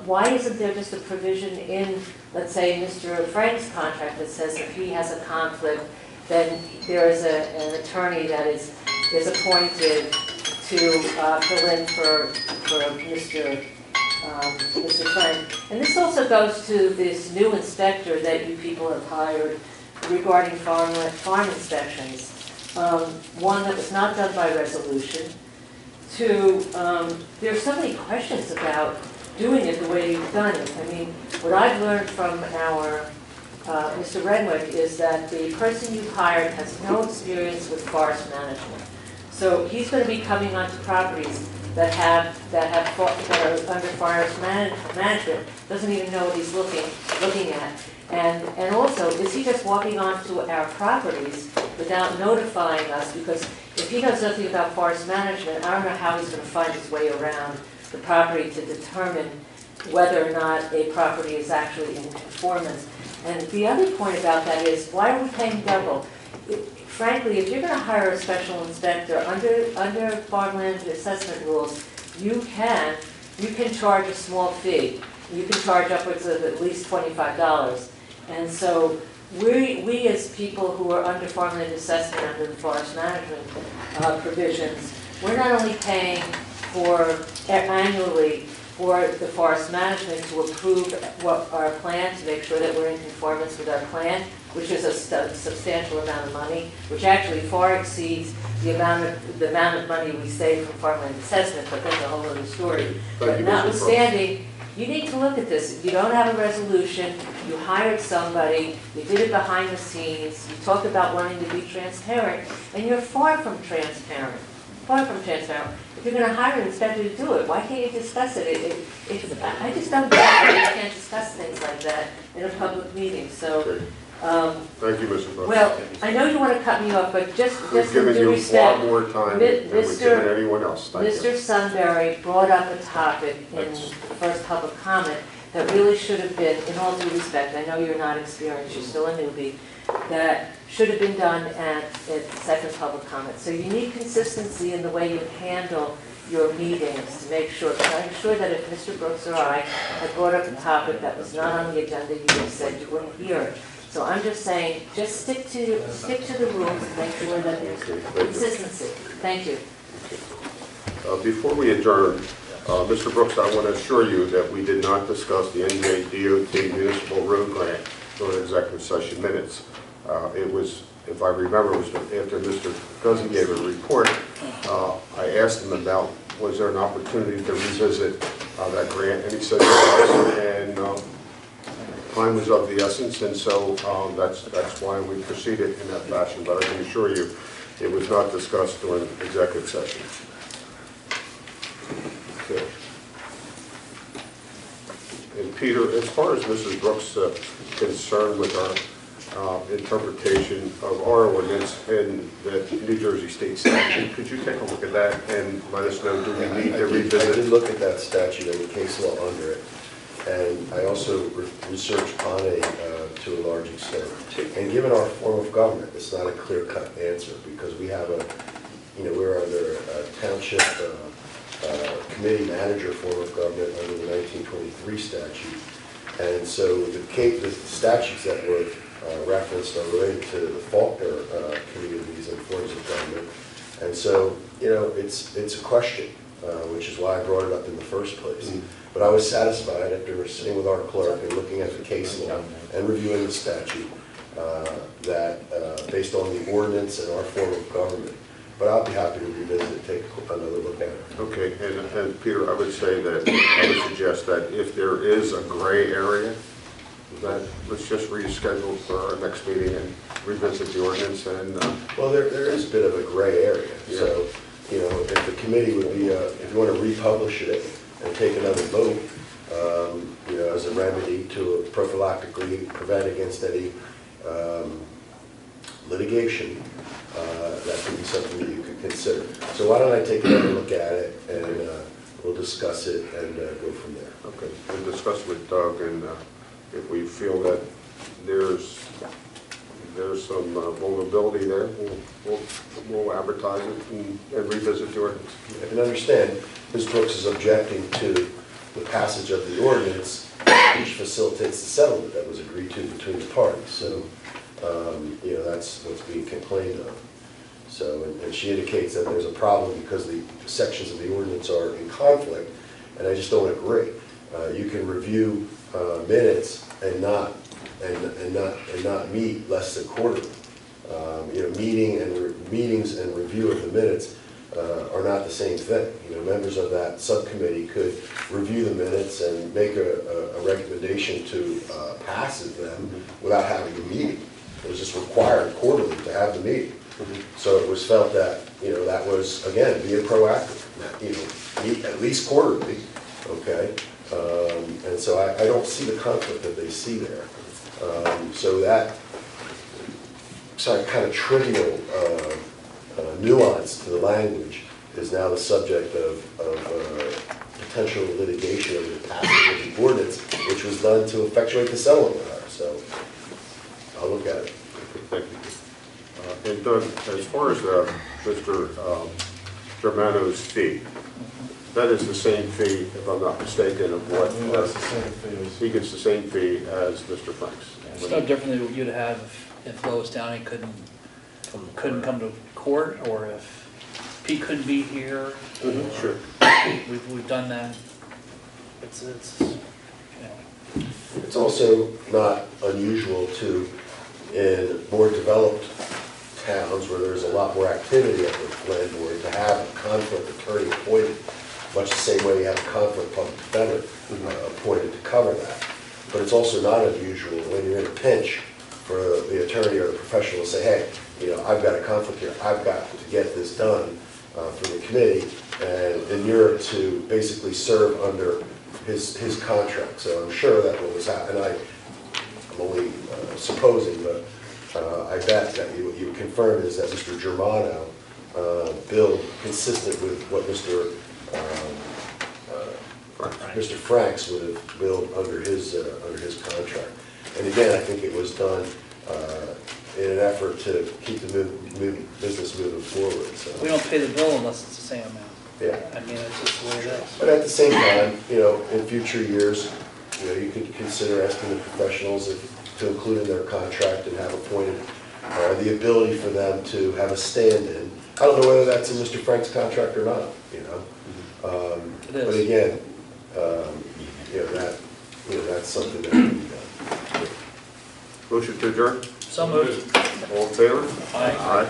Why isn't there just a provision in, let's say, Mr. Frank's contract that says if he has a conflict, then there is an attorney that is appointed to fill in for Mr. Frank. And this also goes to this new inspector that you people have hired regarding farm inspections. One, that was not done by resolution. Two, there are so many questions about doing it the way you've done it. I mean, what I've learned from our Mr. Renwick is that the person you've hired has no experience with forest management. So he's going to be coming onto properties that are under forest management, doesn't even know what he's looking at. And also, is he just walking onto our properties without notifying us? Because if he knows nothing about forest management, I don't know how he's going to find his way around the property to determine whether or not a property is actually in conformance. And the other point about that is, why are we paying double? Frankly, if you're going to hire a special inspector under farmland assessment rules, you can charge a small fee. You can charge upwards of at least $25. And so we as people who are under farmland assessment, under the forest management provisions, we're not only paying annually for the forest management to approve our plan, to make sure that we're in conformance with our plan, which is a substantial amount of money, which actually far exceeds the amount of money we save from farmland assessment, but that's a whole other story. But notwithstanding, you need to look at this. You don't have a resolution, you hired somebody, you did it behind the scenes, you talked about wanting to be transparent, and you're far from transparent. Far from transparent. If you're going to hire an inspector to do it, why can't you discuss it? I just don't get why you can't discuss things like that in a public meeting. So, thank you, Mr. Brooks. well, I know you want to cut me off, but just We've in given due you respect, far more time than we've given anyone else. Thank you. Mr. Sunbury brought up a topic in the first public comment that really should have been, in all due respect, I know you're not experienced, you're still a newbie, that should have been done at second public comment. So you need consistency in the way you handle your meetings to make sure, because I'm sure that if Mr. Brooks or I had brought up a topic that was not on the agenda, you would have said you wouldn't hear it. So I'm just saying, just stick to the rules and make sure that there's consistency. Thank you. Before we adjourn, Mr. Brooks, I want to assure you that we did not discuss the NJ DOT municipal road grant during executive session minutes. It was, if I remember, it was after Mr. Guzzi gave a report. I asked him about, was there an opportunity to revisit that grant, and he said yes, and time was of the essence, and so that's why we proceeded in that fashion. But I can assure you, it was not discussed during executive session. Okay. And Peter, as far as Mrs. Brooks' concern with our interpretation of our ordinance and the New Jersey state statute, could you take a look at that and let us know, do we need to revisit I did it? look at that statute and the case law under it, and I also researched on it to a large extent. And given our form of government, it's not a clear-cut answer, because we have we're under a township committee manager form of government under the 1923 statute. And so the statutes that were referenced are related to the Faulkner communities and forms of government. And so, it's a question, which is why I brought it up in the first place. Mm-hmm. But I was satisfied after sitting with our clerk and looking at the case law and reviewing the statute that based on the ordinance and our form of government. But I'll be happy to revisit it, take another look at it. Okay, and Peter, I would say that, I would suggest that if there is a gray area, that let's just reschedule for our next meeting and revisit the ordinance and... Well, there is a bit of a gray area. Yeah. So, if the committee would be, if you want to republish it and take another vote, as a remedy to prophylactically prevent against any litigation, that could be something that you could consider. So why don't I take another look at it, and we'll discuss it and go from there. Okay, we'll discuss with Doug, and if we feel that there's some vulnerability there, we'll advertise it and revisit the ordinance. I can understand Ms. Brooks is objecting to the passage of the ordinance, which facilitates the settlement that was agreed to between the parties. So, you know, that's what's being complained of. So, and she indicates that there's a problem because the sections of the ordinance are in conflict, and I just don't agree. You can review minutes and not meet less than quarterly. You know, meetings and review of the minutes are not the same thing. You know, members of that subcommittee could review the minutes and make a recommendation to pass them without having a meeting. It was just required quarterly to have the meeting. So it was felt that, you know, that was, again, being proactive, you know, meet at least quarterly, okay? And so I don't see the conflict that they see there. So that kind of trivial nuance to the language is now the subject of potential litigation over the passage of the ordinance, which was done to effectuate the settlement with her. So I'll look at it. Thank you. And Doug, as far as Mr. Germano's fee, that is the same fee, if I'm not mistaken, of what? That's the same fee. He gets the same fee as Mr. Franks. It's no different than what you'd have if Lois Downey couldn't come to court, or if Pete couldn't be here. Sure. We've done that. It's you know. It's also not unusual to, in more developed towns where there's a lot more activity at the land board, to have a conflict attorney appointed, much the same way you have a conflict public defender appointed to cover that. But it's also not unusual when you're in a pinch for the attorney or the professional to say, hey, you know, I've got a conflict here, I've got to get this done for the committee, and you're to basically serve under his contract. So I'm sure that what was happening, I'm only supposing, but I bet that you would confirm is that Mr. Germano billed consistent with what Mr. Franks would have billed under his contract. And again, I think it was done in an effort to keep the business moving forward. So. We don't pay the bill unless it's the same amount. Yeah. I mean, it's just the way it is. But at the same time, you know, in future years, you know, you could consider asking the professionals to include in their contract and have appointed the ability for them to have a stand-in. I don't know whether that's in Mr. Frank's contract or not, you know. It is. But again, you know, that's something that can be done. Motion to adjourn? So moved. All in favor? Aye. Aye.